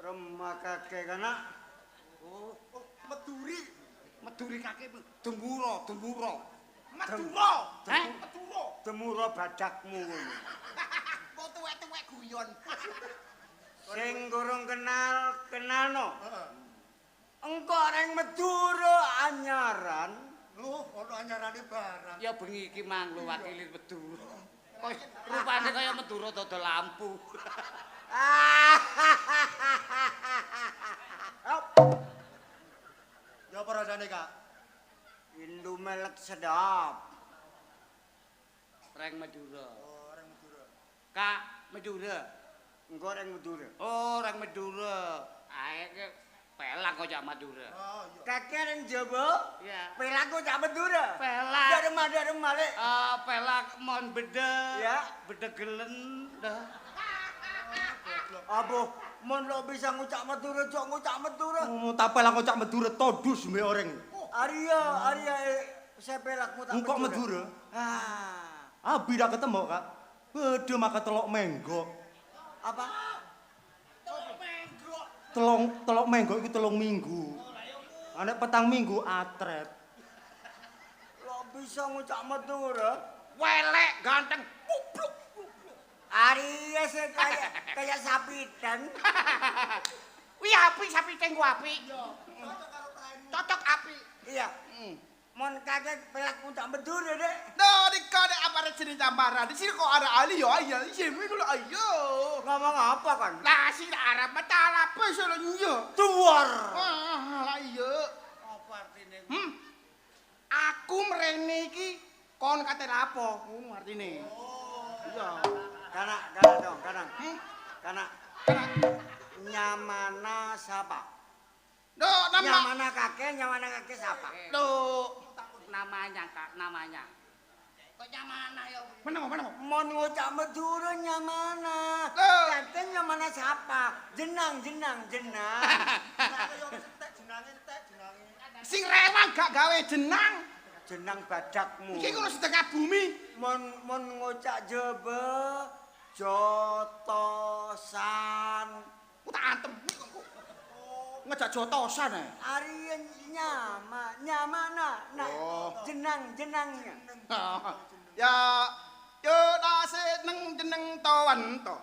remah kakek kana. Oh, meduri. Meduri kakek Demuro. Madura. Heh? Madura. Demuro badakmu ngono. Kok tuwek-tuwek guyon. Sing gorong kenalno. Heeh. Engko areng Madura anyaran. Loh, ono anyarane barang. Ya bengi iki mang lho wakili Madura. Rupane kaya Madura dodol lampu. Ya apa rasane, Kak? Indomelek sedap. Reng Madura. Oh, orang Madura. Kak Madura. Engko reng Madura. Oh, reng Madura. Ae ke pelak kok jak Madura. Oh, iya. Kakek reng Jawa, Iya. pelaku cak Madura. Pelak. Darem male. Pelak mon bede. Ya. Bede gelen dah. Abuh, mon lo bisa ngucak Madura, cok ngucak Madura. Tapel aku cak Madura todus mbek orang. Arya saya pelakmu tak Engkok Madura. Abi dak ketemu, Kak. Bede maka telok menggok. Apa? Telok menggok iki 3 minggu. Anek petang minggu atret. Lo bisa ngucak Madura? Welek ganteng. Arya saya kayak sapi dan. Wih api sapi tengku api. Cocok api. Iya. Mon kakek pelakmu tak Madura deh. No, di kode apa sini cambaran. Di sini kok ada ali yo ayo. Di sini dulu ayo. Ngomong apa kan? Lah si Arab betala apa solo nyo. Tuar. Lah iya. Apa artine? Aku mrene iki kon kate lapo? Ngono artine. Iya. Karena nyamana siapa? Do nama. Nyamana kakek siapa? Do. Namanya Kak, namanya. Kok nyamana ya? Mana? Mon ngucak Madura nyamana. Loh. Kakek nyamana siapa? Jenang. Sing rewang gak gawe jenang. Jenang badakmu. Iki kulo setengah bumi. Mon ngucak jebe jotosan. Ku tak antem. Ngejak jotosan ae. Arya nyamana. Nah, jenangnya. Ya yo dase neng jeneng tawan to.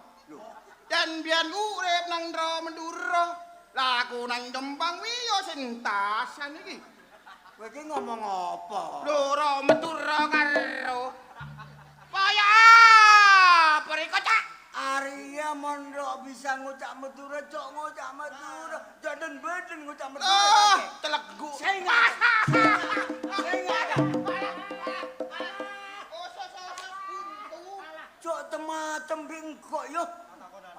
Yen biyen urip nang Madura. Lah aku nang Jombang wiyo sentasan iki. Kowe iki ngomong apa? Loro Madura karo Paya Periko Cak. Arya mondok bisa ngucak Madura, cok ngucak Madura. Jaden beden ngucak Oh, Madura. telegu. Saya enggak ada. Cok tematem bingkok yo.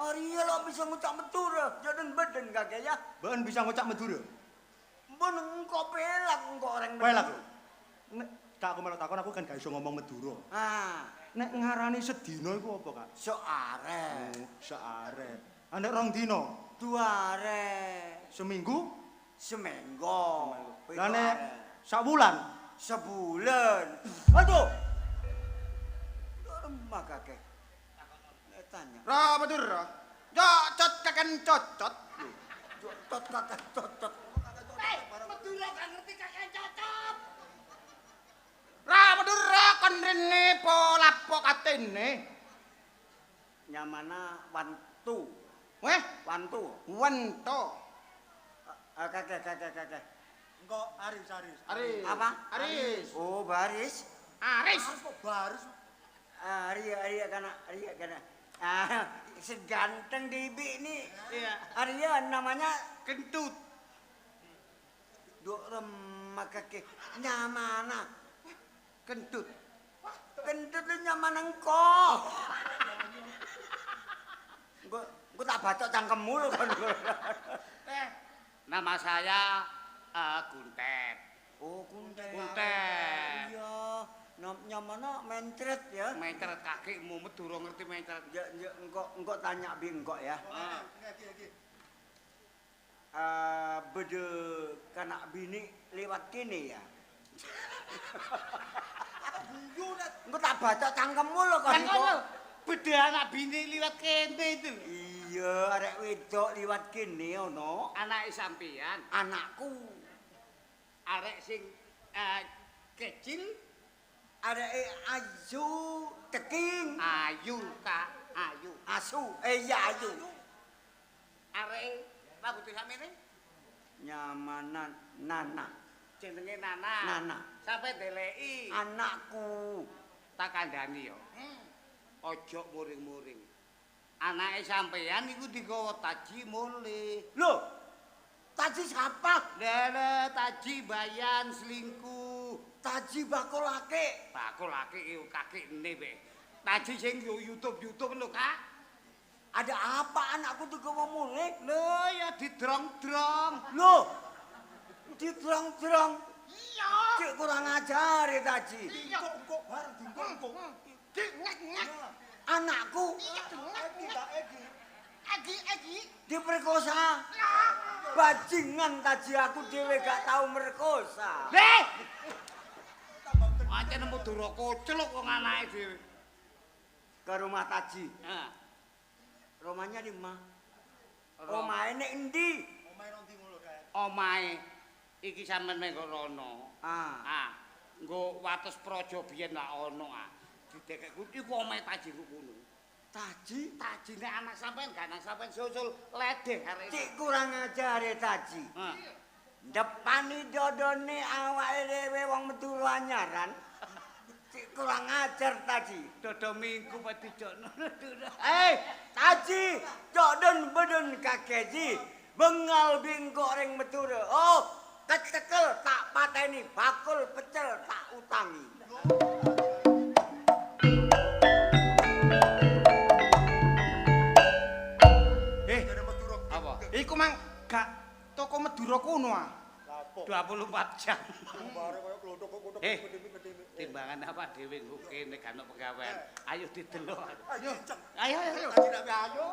Arya lo bisa ngucak Madura, jaden bisa ngocak Madura? Mun engko pelak engko orang Pelak. Nek Kak aku melok takon aku kan gak iso ngomong Madura. Ah, Nek ngarani sedina iku apa, Kak? sok arek. Seare. Nek rong dina, 2 arek. seminggu, Semenggo. lah nek sak wulan. Sebulan. Aduh. Lemah kakek. Tanya. Ra Madura. Cocot kakan cocot. Tot. Madura gak ngerti kakek cocok. Ra Madura kon rene po lapo katene. Nyamana wantu. Weh, Wantu. wento. Kakek. Engko Aris. Aris. Apa? Aris. Oh, baris. Aris. Baris. Arya kana. Ah, seganteng Debi ini. Iya. Arya namanya Kentut. Duk remak kakek. Nyamana. Kentut. Kentut lu nyaman engko. Gua tak bacok cangkemmu lho kan. Nama saya Guntet. Oh, kuntet. Kuntet. Iya, nyamana mentret ya. Mentret kakekmu Madura ngerti mentret. Ya, engko tanya bi engko ya. Bede kanak bini lewat kene ya. Engko tak baca cangkemmu lho kan. Kan kono beda anak bini liwat kene itu. Iya, arek wedok liwat kene ono. Anake sampean, Anakku, arek sing kecil, arek ayu teking. ayu Kak, ayu. Asu, iya ayu. Arek rambut sampeyan Nyamanan Nana. jenenge Nana. Nana. Sampai deleki. Anakku. Tak kandhani yo. Ojo muring-muring. Anake sampeyan iku digawa Taji mule. Loh, Taji siapa? Lele Taji bayan selingkuh. Taji bakulake. Bakul laki iku kakekne be. Taji sing yo YouTube lho, Kak. Ada apa anakku digawa mule? Lho ya didrong-drong. Loh, didrong-drong. Iya. Cik kurang ajar ya Taji. Kok bareng dingkok. Ngek. Anakku Egi. diperkosa. Bajingan Taji aku dhewe gak tahu merkosa. Heh. Pancen Madura koceluk wong anake dhewe. Ke rumah Taji. Heeh. Rumahnya di mana? Omahe nek endi? Omahe iki sampean mengko rono. Ah. Nggo wates praja biyen lak ono didekek iku omahe Taji ku kono. Taji? Tajine anak sampean gak anak sampean susul ledeh arek. Cik kurang ajar ya Taji. Heeh. Depani dodone awake dhewe wong Madura anyaran. Cik kurang ajar Taji. Dodo minggu pati jono. Taji, jodon bedon kakeji. Bengal bingkok ring Madura. Oh, kecekel tak pateni, bakul pecel tak utangi. Apa? Iku mang gak toko Madura kuno ah. 24 jam. Timbangan apa dhewe nggo kene gak ono pegawean. Ayo didelok. Ayo.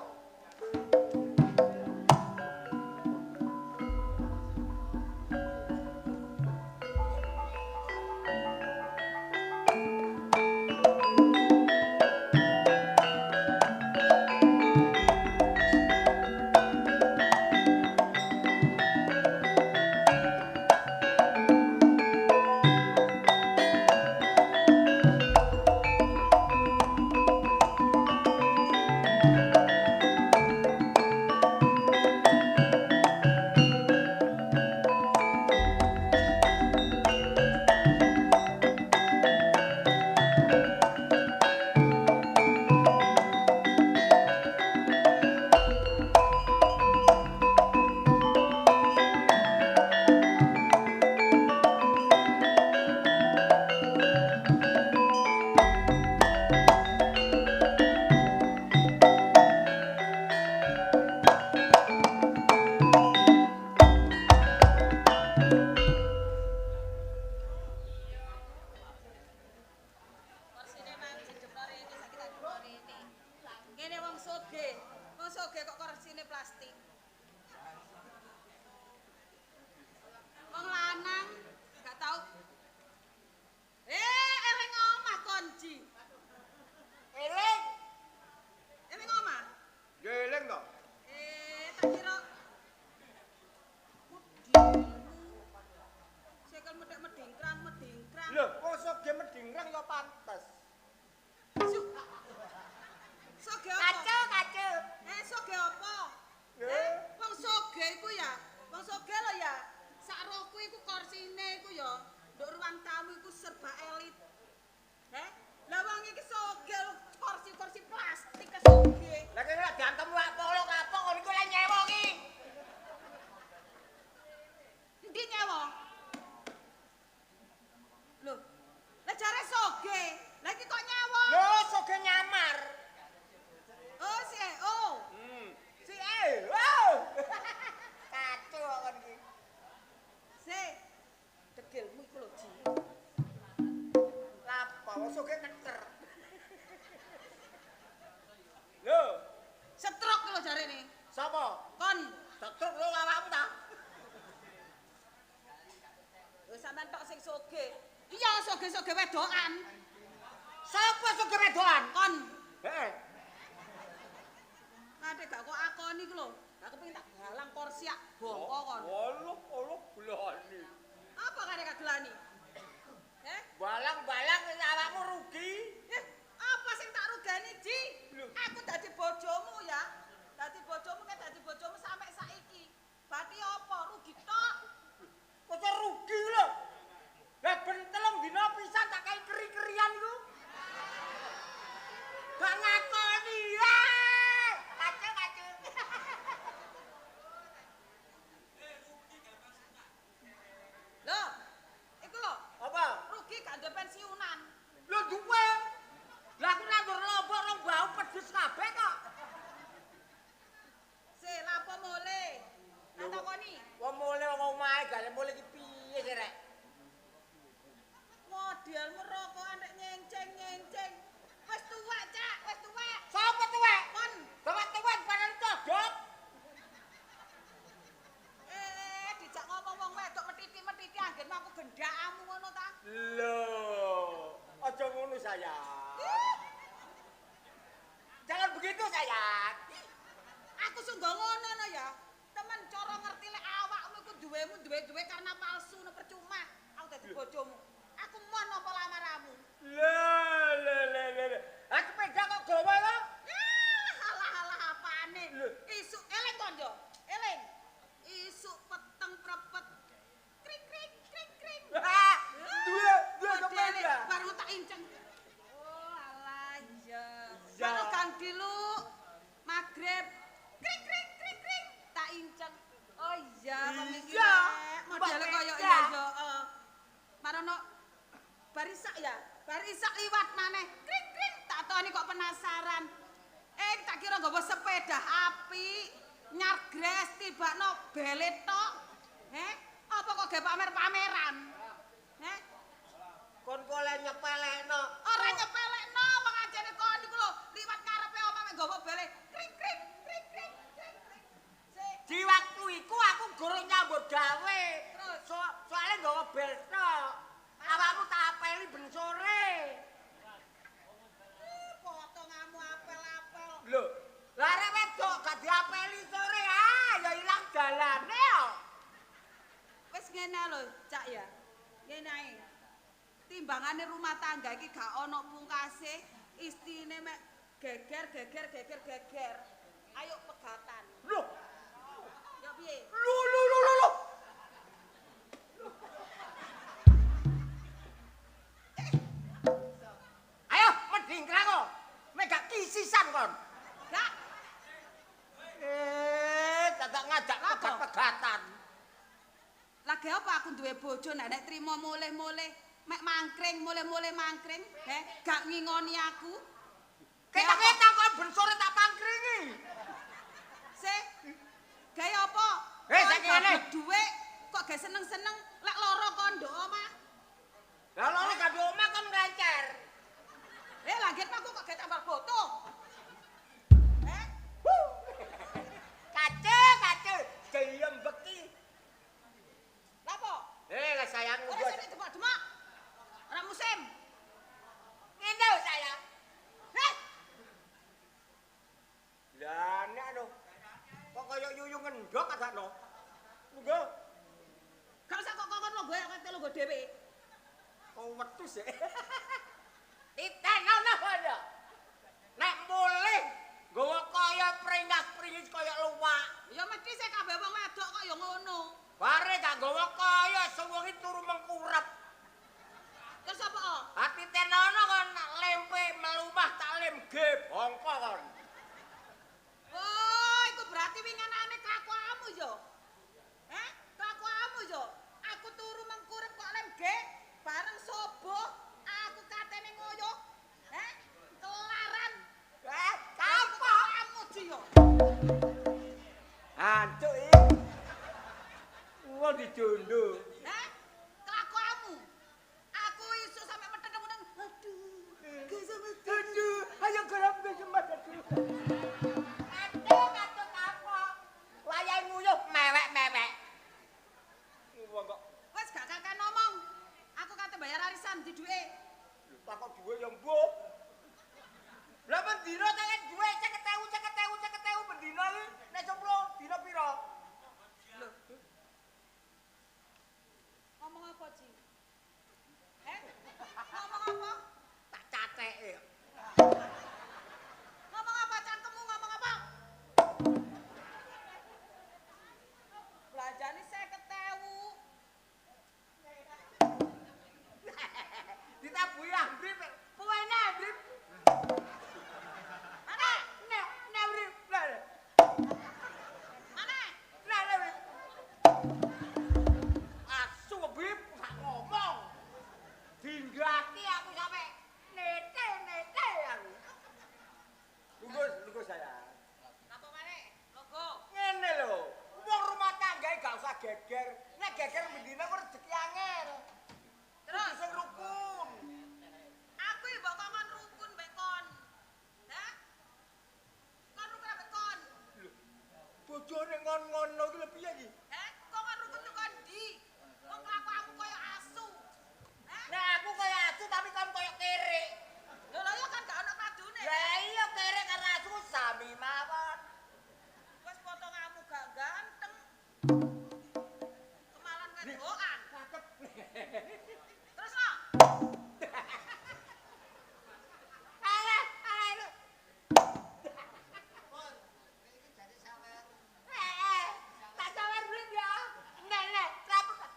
Iya, soge-soge wedokan. Sapa soge wedokan? Kon. Heeh. Kate gak kok akoni ku lho. Gak kepengin tak galang korsiak bongko kon. Oluh gelani. Apa kare kagelani? Balang-balang awakmu rugi. Apa sing tak rugani, Ji? Aku dadi bojomu ya. Dadi bojomu sampai saiki. Berarti apa? Rugi tok. Kok rugi lho. Lah ben 3 dina pisan tak kae keri-kerian iku. Gak ngakoni. Kacau. Loh, iku lho. Apa? Rugi gak ndek pensiunan. Lho duwe. Lah aku nandur lombok nang bau pedes kabeh kok. Lapo mule? Tak takoni. Wong mule wong omahe gale mule iki piye sih rek? Modelmu rokokan nek nyenceng-nyenceng. Wis tuwek, Cak, wis tuwek. Sapa tuwek? Kon. Tuwek-tuwek panen codok. Dijak ngomong wong wedok metiti-metiti anggen aku gendakmu ngono ta? Loh, aja ngono sayang. Jangan begitu sayang. Aku sungguh ngono no ya. Temen cara ngerti lek awakmu iku duwe karena palsu no percuma. Aku dadi bojomu. Aku mon apa lamaramu? Le. Aku sepeda kok gawe kok. Halah apane? Isuk eling kon yo. Eling. Isuk peteng prepet. Kring. Dua sepeda. Baru tak inceng. Oh alah iya. Ya. Baru gang dilu. Magrib. Kring. Tak inceng. Oh iya, pemikiran. Modele koyo iya yo. Marono barisak ya. Barisak liwat maneh. Kring. Tak toni kok penasaran. Tak kira nggawa sepeda api. Nyargres tibakno belet tok. Apa kok ge pamer-pameran? Kon kole nyepelekno. Ora nyepelekno, pengajene kon iku lho, liwat karepe omah mek nggawa belet. Kring. Di waktu iku aku gurung nyambut gawe. Terus? Soale nggawa bel tok. Awakmu tak apeli ben sore. Potonganmu apel-apel. Lho, lah arek wedok gak diapeli sore ya ilang dalane yo. Wis ngene lho, Cak ya. Ngene ae. Timbangane rumah tangga iki gak ana pungkase, istine mek geger. Ayo pegatan. Lho, Ya piye? lho. Ayo mendingkrak kok. Mek gak kisisan kon. Gak. Dadak ngajak pegat-pegatan. Lagi apa aku duwe bojo nek trimo mulih-mulih mek mangkring, mulih-mulih mangkring, gak ngingoni aku. Ketak-ketak kon ben sore tak pangkringi. Gaya apa? Saiki ngene. Duwe kok gak seneng-seneng lek loro kon ndok omah. Lah loro gak di omah kon ngrencer. Langit aku kok gak tambal foto. Kacau. Diem beki. Lapo? Lah sayang Ora sing demak-demak. Ora musim. Ngene sayang. Lah nek lho. Kok koyo yuyu ngendok agakno. Monggo. Gak usah kok kono gue kate lo dhewe. Kok wetus ya. Titenono kono. Nek mulih nggawa kaya pringgas-pringis kaya luwak. Ya mesti sik kabeh wong wedok kok ya ngono. Bare gak nggawa kaya sewengi turu mengkurep. Terus apa? Hati tenono kon lempe melumah tak lem bongko kon. Oh, itu berarti winganane kelakuanmu yo. Kelakuanmu yo. Aku turu mengkurep kok lem G bareng sobo, aku katene ngoyo. Kelaran. Apa? Kamu Ji yo. Ancuk iki. Wong dijondo. Kelakuanmu. Aku isu sampe meteng-meteng. Aduh. Gak sampe Aduh, ayo garap ke sempat aduh. Aduh apa? Wayahe nguyuh mewek-mewek. Wong kok wis gak kakek ngomong. Aku kate bayar arisan di duwe. Takok duwe ya mbok. Lah mendina tak duwe 50.000 mendina iki nek complo dina pira? Ngomong apa, Ji? Ngomong apa? Tak cateke. Ngomong apa cangkemmu ngomong apa? Belanjane 50.000. Ditabuhi ambrip. Puene ambrip. Mana? Nek ambrip. Lah. Mana? Lah ambrip. Asu ambrip gak ngomong. Dinggati aku sampe nete aku. Lungguh sayang. Napa maneh? Logo. Ngene lho. Wong rumah tanggae gak usah geger. Nek geger mendina kok rezeki angel. Terus sing rukun. aku iki mbok kon rukun mbek kon. Hah? Kon rukun mbek kon. Bojone ngon-ngono iki lho piye iki? Hah? Kok kon rukun tuh kon ndi? Wong kelakuanmu koyo asu. Hah? Nek aku kaya asu tapi kon koyo kere. Lho lho kan gak ono madune. Lah iya kere karo asu sami mawon. Wes potonganmu gak ganteng. Kemalan wedokan. Terus no? Alah. Tak sawer blit ya. Nek, rapet.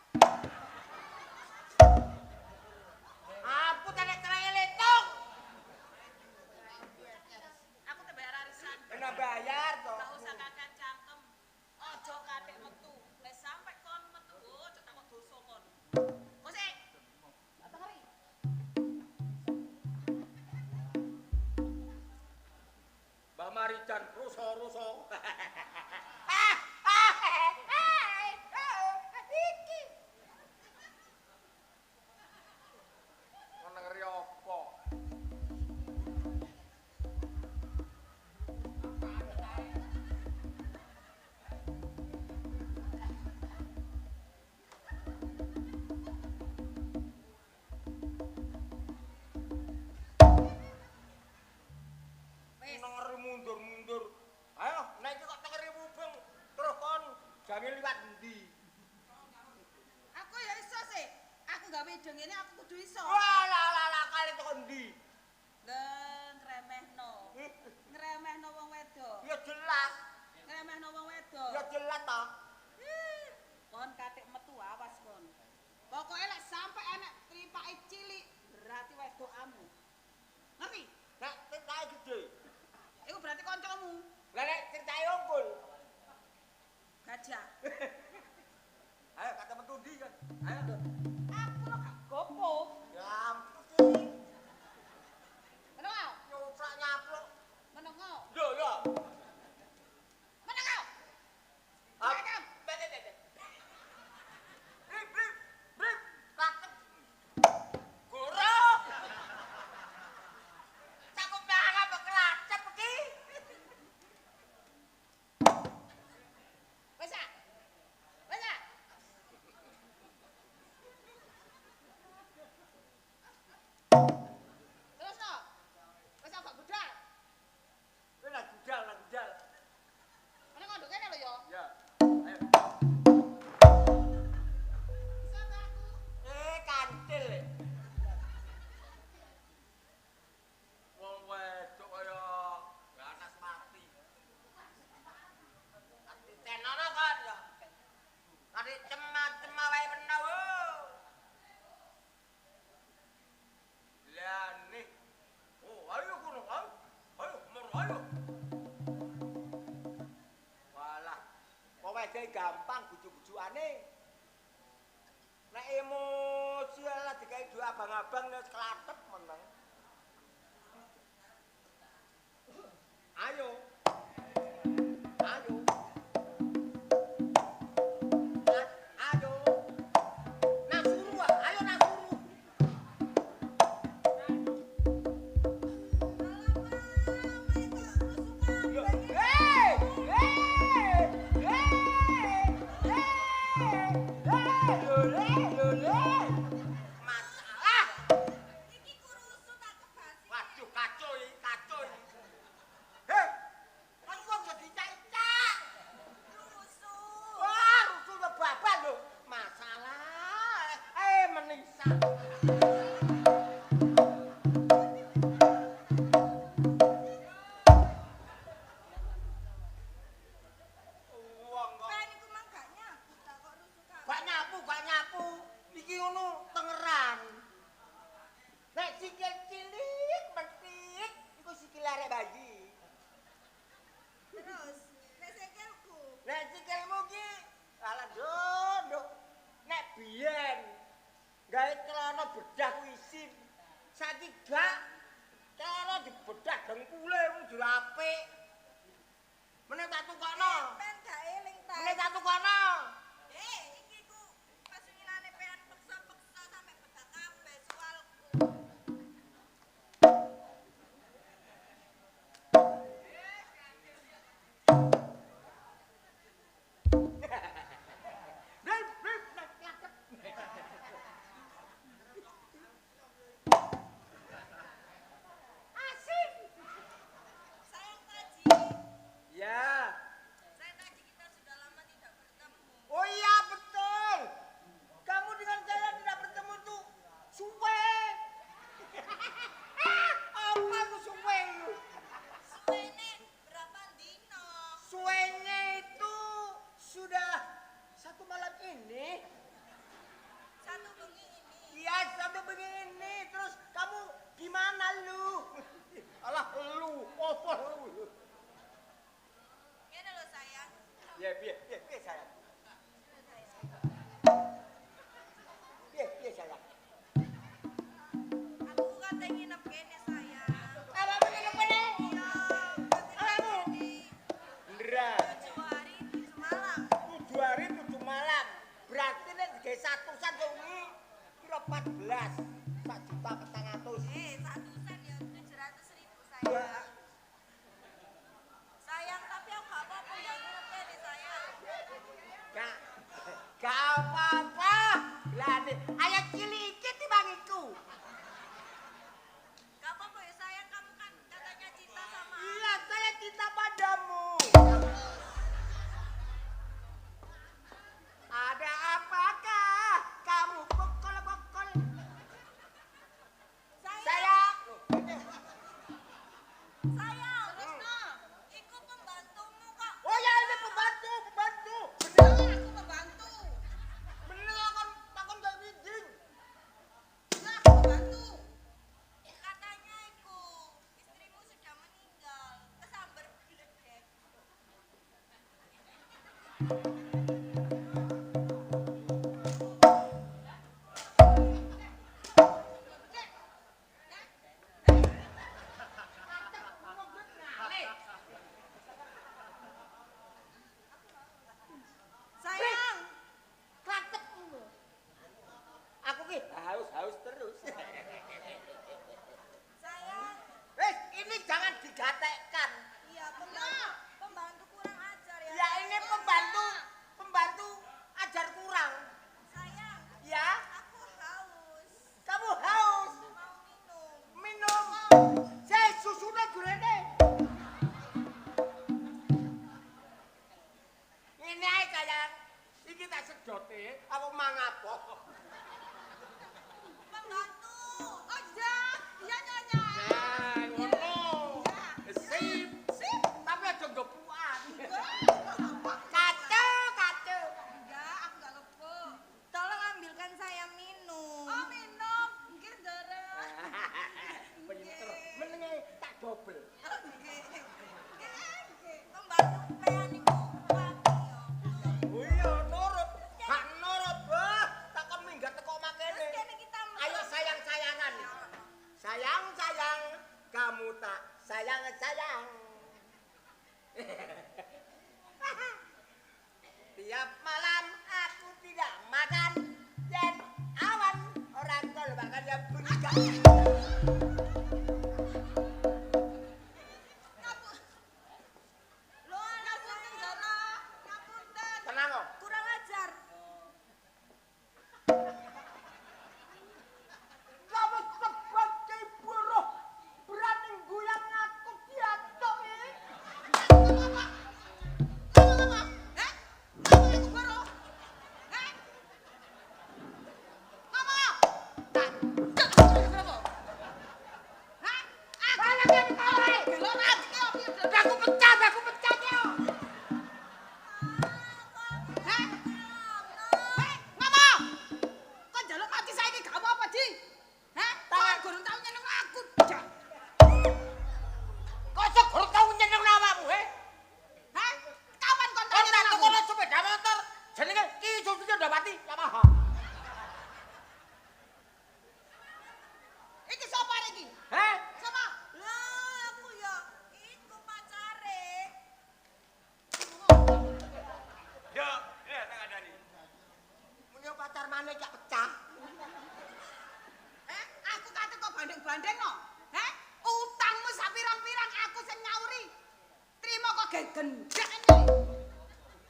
Ampun nek cerai letung. Aku teh bayar arisan. Kena bayar to. Gak usah kakean cangkem. Ojo katik metu. Nek sampe kon metu, ojo takut dosa kon. Kose. Matahari. Mbak Marican ruso. Iki. Ngeri apa? Wes. Ngeri mundur. Ayo, nek iki kok ngeri mubeng terus kon jange liwat endi? Aku ya iso sih. Aku gawe ide ngene aku kudu iso. Walah kali tekan endi? Lah ngremehno. Ngremehno wong wedok. Ya jelas. Ngremehno wong wedok. Ya jelas ta. Kon katik metu awas kon. Pokoke lek sampe enek tripake cilik berarti wedokamu. Ngerti? Nek titae gede. Iku berarti kancamu. Lah nek titae unggul. Gajah. Ayo kata metu ndi kan. Ayo. Aku lo gak gopo. Ya ampun. Menengo. Nyoprak nyaplok. Menengo. Yo. Menengo. Apa? Brip. Katet. Goro. Cakup banget kok kelacep iki. Wes ah. Terus no. Wes gak budal. Kowe lah gudal. Menengo nduk kene lho yo. Ya. Ayo. Sampe aku. Kantil. Wong wedok kaya ganas mati. Ati tenono kan ya. Ati cema-cema wae bener. Lah nih. Oh, ayo kono, ayo. Ayo. Walah. Wong wedok gampang bujuk-bujukane. Nek emosi lah dikai dua abang-abang nek kelatep meneng. Ayo. Ayo. Nasuru, ayo nasuru. Yo, Masalah. Pen iku mang gak nyapu ta kok rusuh kabeh. Gak nyapu. Iki ngono tengeran. Nek sikil cilik metik iku sikil arek bayi. Terus nek sikilku Nek sikilmu ki ala nduk. Nek biyen gawe celana bedah ku isin. Saiki gak celana dibedah dengkule wong dirapik. Meneh tak tukokno. pen gak eling ta. Meneh tak tukokno. Iki ku pasungilane pen peksa-peksa sampe bedak kabeh sualku. Sayang Taji, Ya. saya tadi kita sudah lama tidak bertemu. Oh iya betul. Kamu dengan saya tidak bertemu tuh suwe. Apa itu suwe? Suwene berapa dino? Suwenya itu sudah satu malam ini. Satu bengi ini. Iya satu begini. Terus kamu gimana lu? Alah lu, apa lu? Ngene lho sayang. Ya piye sayang. Piye sayang. Aku kate nginep kene sayang. Apa begini kene? Iya, kate kene. Ndra. 7 hari 7 malam. 7 hari 7 malam. Berarti nek digawe satusan wengi kira 14. 1.400.000. Satusan ya 700.000 sayang. Sayang, tapi aku gak apa-apa ya nginep kene sayang. Gak apa-apa. Lah nek ayat cilik iki timbang iku. Gak apa-apa ya sayang, kamu kan katanya cinta sama aku. Iya, saya cinta padamu. Ada apakah kamu bokol-bokol? Sayang, Saya. sayang. Iku pembantumu kok. Oh ya ini pembantu. Bener aku membantu. Bener takon gak wijing. Bener aku membantu. Katanya iku istrimu sudah meninggal. Kesambar gledek. Sayang, Klatek. Aku ki haus terus. sayang. Ini jangan digatekkan. Iya, pembantu kurang ajar ya. Ya ini pembantu ajar kurang. Sayang, Ya, aku haus. kamu haus. Mau minum. Minum. Saya susune gurene. Ini ae sayang. Iki tak sedote apa mangapo. Pembantu. Oh iya, iya nyonya. Nah, ngono. Sip. Tapi aja gepuan. Kacau. Enggak, aku gak lepo. Tolong ambilkan saya minum. Oh minum, mungkin darah. Pinter. Menenge tak dobel. Pembantu pean iku rapi yo. Oh iya, nurut. Gak nurut, bah. Takon minggat teko makene. Terus kene kita Ayo sayang-sayangan. Sayang, kamu tak sayang. Tiap malam aku tidak makan dan awan orang tol makan yang berikan. Lo anak Tenggara, ngapunten. Tenang kok. kurang ajar. Kamu sebagai buruh berani goyang aku diatok ini. Kamu yang baru. Ngomong. pecah, aku pecah yo. Heh? Heh, ngomong. Kok njaluk mati saiki gak apa-apa, Di? Heh? Kok gurung tau nyeneng aku, Dak? Kok sok guru tau nyeneng awakmu, he? Heh? Kapan kon tau Kon nyeneng tak aku? tukono sepeda motor. Jenenge Ki Susi Ndawati, Yamaha. Iki sapa iki? Heh? Sapa? Lah aku ya iku pacare. Yo, tak kandani. Punya pacar maneh gak pecah. Aku kate kok banding-banding no? Utangmu sak pirang-pirang aku sing nyauri. Trimo kok gendek ini.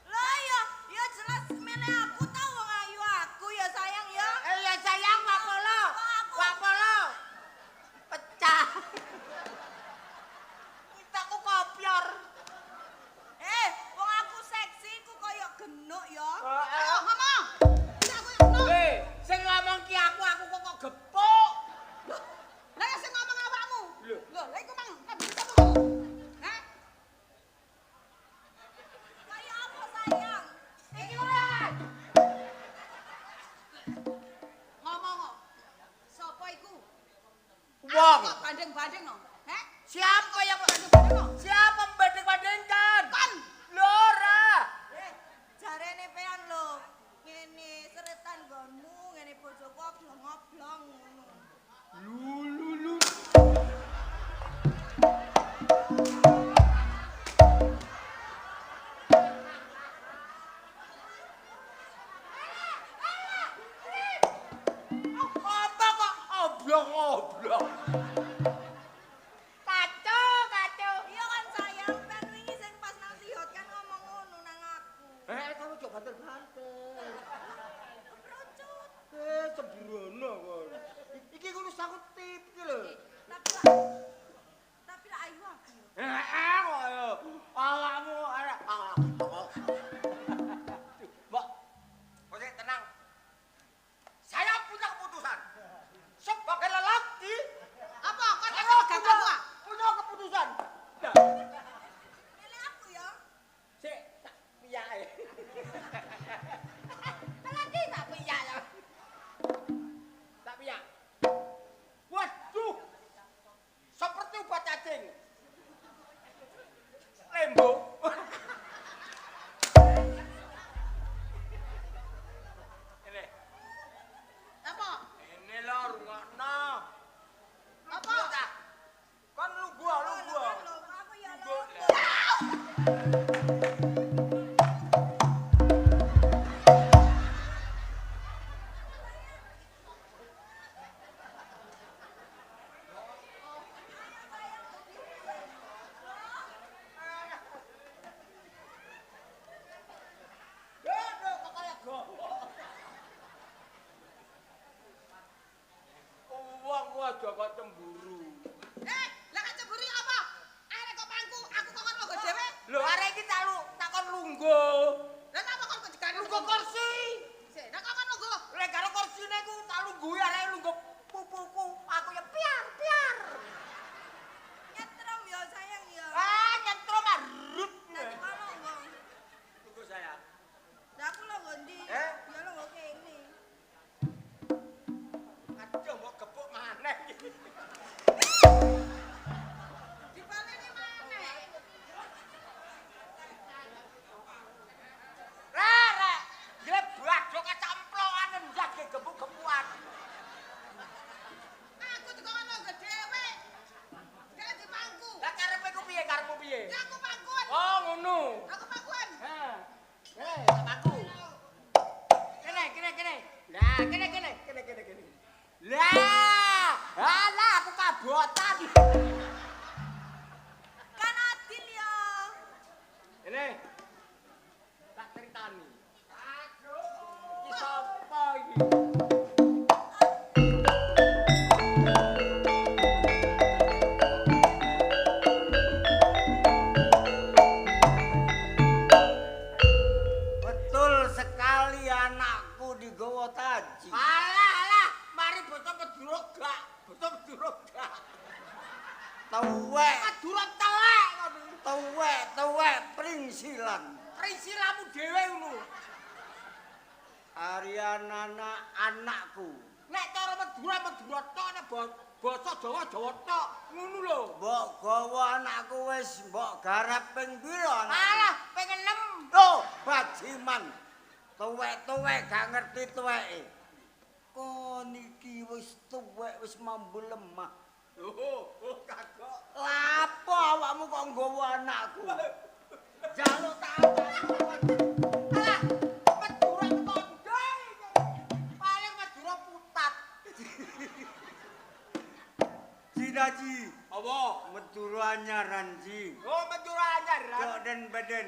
Lah ya jelas mene aku tau wong ayu aku ya sayang ya. Ya sayang wapolo. Wapolo. Pecah. Kita ku kopior. Wong aku seksi ku koyo genuk ya. Ayo ngomong. Iki aku no. Sing ngomong ki aku kok gepuk. Lah ya sing ngomong awakmu. Lho, lha iku mang bisa tuh. Heh? Kayak apa sayang? Iki ora. Ngomong kok. Sopo iku? Wong. Kok banding-banding no? Heh? Siapa yang Banding-banding no? siapa membanding-bandingkan? Kon. Lora. Jarene pean lho. Ngene seretan nggonmu, ngene bojoku oblong-oblong ngono. Apa kok oblong-oblong? Kacau. Iya kan sayang, kan wingi sing pas nang Tihot kan ngomong ngono nang aku. Kamu coba banter-banter. Kerucut. Sembrono kon. Iki kudu sangkut tip iki lho. Tapi lah ayu aku. Kok yo. Awakmu arek. Mbak. Oke, tenang. Saya punya keputusan. Sebagai lelaki, Apa? Kok tak gak aku ah? punya keputusan. Milih aku ya. Sik, tak piyae. Lagi tak piyak ya. Tak piyak. Waduh. Seperti obat cacing. Lembo. Ini. Apa? Ini lho rungokno. Apa? Kon lu gua. Lho, aku ya lho. Aduh, kok kaya gowok. Wong aja kok cemburu. Lah kan cemburu apa? Arek kok pangku, aku kok kon logo dhewe. Lho arek iki takon lungguh. Lah napa kon kok jegan Lungguh kursi. Sik, lah kok kon logo. Lek karo kursine ku tak lungguhi arek lungguh pupuku. Aku ya piar. Nyetrum ya sayang ya. Nyentrum arut. Dadi kono wong. Lungguh saya. Lah aku lho ngondi? Eh? Ya lho kene. Aduh mau gepuk maneh iki. Dibaleni maneh. Rek. Gile badok kecemplokan ndak gepuk-gepukan. Aku tuh kok logo dhewe. Gak di pangku. Lah karepmu piye? Karepmu piye? Ya aku pangkuan. Oh, ngono. Aku pangkuan. Tak paku. Kene. Lah, kene. Lah, alah aku kabotan. Kan adil ya. Ini tak ceritani. Iki sapa iki? Betul sekali anakku digawa taji. Alah, mari bocah peduruk gak. tuwek. Madura telek ngono. Tuwek pringsilan. Prisilamu dhewe ngono. Arianana anakku. Nek cara Madura tok nek basa Jawa tok ngono lho. Mbok gawa anakku wis mbok garap ping pira? Alah, ping 6. Oh, bajiman. Tuwek gak ngerti tuweke. Kon iki wis tuwek wis mambu lemah. Kagok. Lapo awakmu kok nggawa anakku? Jaluk tak Alah, Madura tondo. Paling Madura putat. Ji. Apa? Madura anyaran ji. Oh, Madura anyar. Dok den badan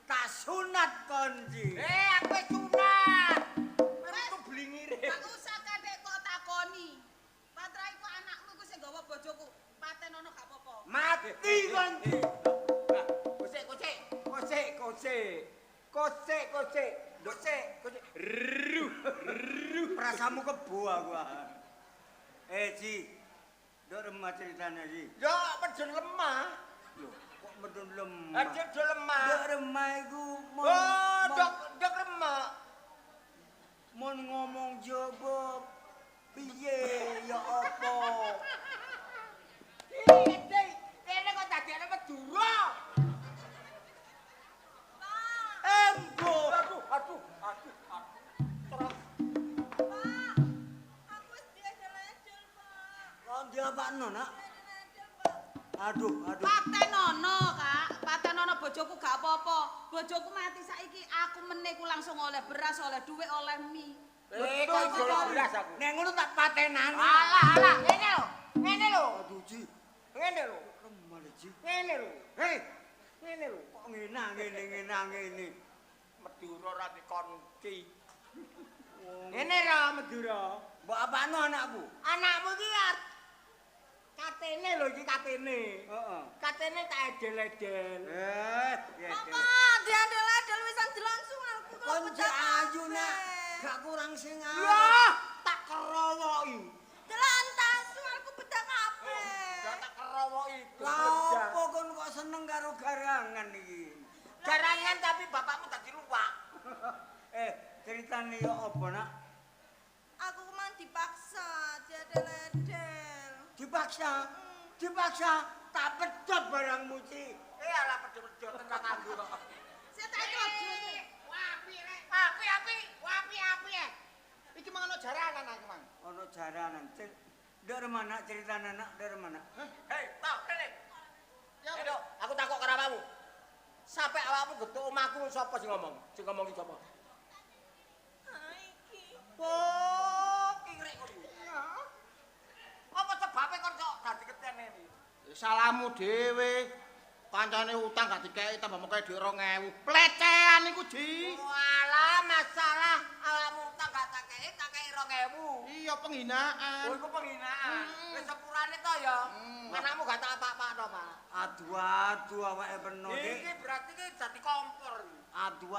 tak sunat kon ji. Aku wis sunat. Metu blingire. Gak usah kadek kok takoni. Patra iku anakmu iku sing gawa bojoku. Patenono gak apa-apa. Mati kon ji. Kocek. Prasamu kebo aku. Ji. Dok remah ceritanya ji. Ya, medun lemah. Loh, kok medun lemah? Aduh lemah. Dok remah iku Oh, dok remah. mon ngomong jawab piye ya apa? Kene kok dadekne Madura. Embo. Aduh. Terus Pak, aku wis diedel-edel, Pak. Kon diapakno, Nak? Diedel-edel, Pak. Aduh. Patenono, Kak. Patenono bojoku gak apa-apa. Bojoku mati saiki aku meneh ku langsung oleh beras, oleh dhuwit, oleh mie. kok iso beras aku. Nek ngono tak patenani. Alah, ngene lho. Aduh, Ji. Ngene lho. Remah Ji. Ngene lho. Hei, Ngene lho. kok ngene. Madura ora dikonci. Ngene ra Madura. Mbok apakno anakku? Anakmu iki katene lho iki katene. Heeh. Katene tak edel-edel. Ya. Apa diedel-edel wisan dilangsung aku kok Kon pedak ayu, kabeh. Nak. Gak kurang sing Lah, tak kerowoki. Delan tasu aku bedak kabeh. Ya tak kerowoki. Lah opo kon kok seneng karo garangan iki? Garangan tapi bapakmu dadi luwak. Ceritane yo apa, Nak? Aku kemang dipaksa diedel-edel. Dipaksa tak pedhot barangmu Ci. Alah pedhot-pedhot tenan kanggo kok. Setan ojo. Wapi. Iki mang ono jaranan aku mang. Ono jaranan. Ndek remana ceritane Nak, ndek remana. Hei, tau kene. Ya, Dok, aku takok karo awakmu. Sampai awakmu getuk omahku sapa sing ngomong? Sing ngomong iki sapa? Iki. Oh, kirek kok. Iya. Apa sebabe kon kok dadi ketene iki? Salahmu dhewe. Kancane utang gak dikeki tambah mengke dhuwit 2000. Plecehan iku, Ji. Walah, masalah awakmu utang gak tak kei 2000. Iya, penghinaan. Oh, iku penghinaan. Wis sepurane to ya. Anakmu gak tak apa-apa to, Pak. Aduh awake peno Iki berarti iki dadi kompor. Aduh.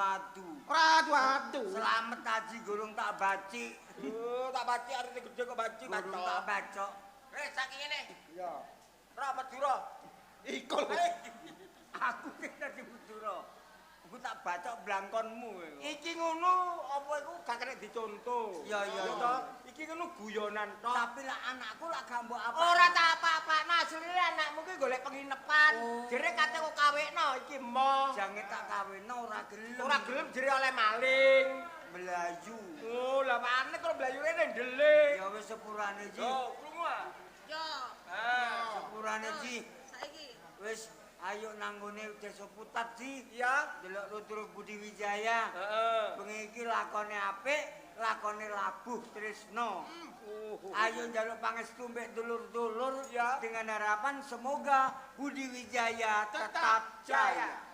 Ora adu-adu. Selamat aji gurung tak baci. Oh, tak baci arep gede kok baci Gurung tak bacok. saiki ngene. Iya. Ora Madura. Iku. Aku kena di Madura. Aku tak bacok blangkonmu. Iki ngono apa iku gak kena dicontoh. Iya. Iki ngono guyonan tok. Tapi lah anakku lah gak mbok apa. Ora tak apa-apakno asline anakmu ki golek penginepan. Jere kate kok kawekno iki mo. Jange tak kawinno ora gelem. Ora gelem jere oleh maling. Melayu. Oh, lah mana kok mlayu rene ndelik. Ya wis sepurane Ji. Yo, krungu ah. Yo. Sepurane Ji. Saiki. Wis ayo nanggone Desa Putat Ji. Iya. Delok Lutur Budi Wijaya. Heeh. Bengi iki lakone apik, lakone labuh tresno. Ayo njaluk pangestu mbek dulur-dulur Ya. dengan harapan semoga Budi Wijaya tetap jaya.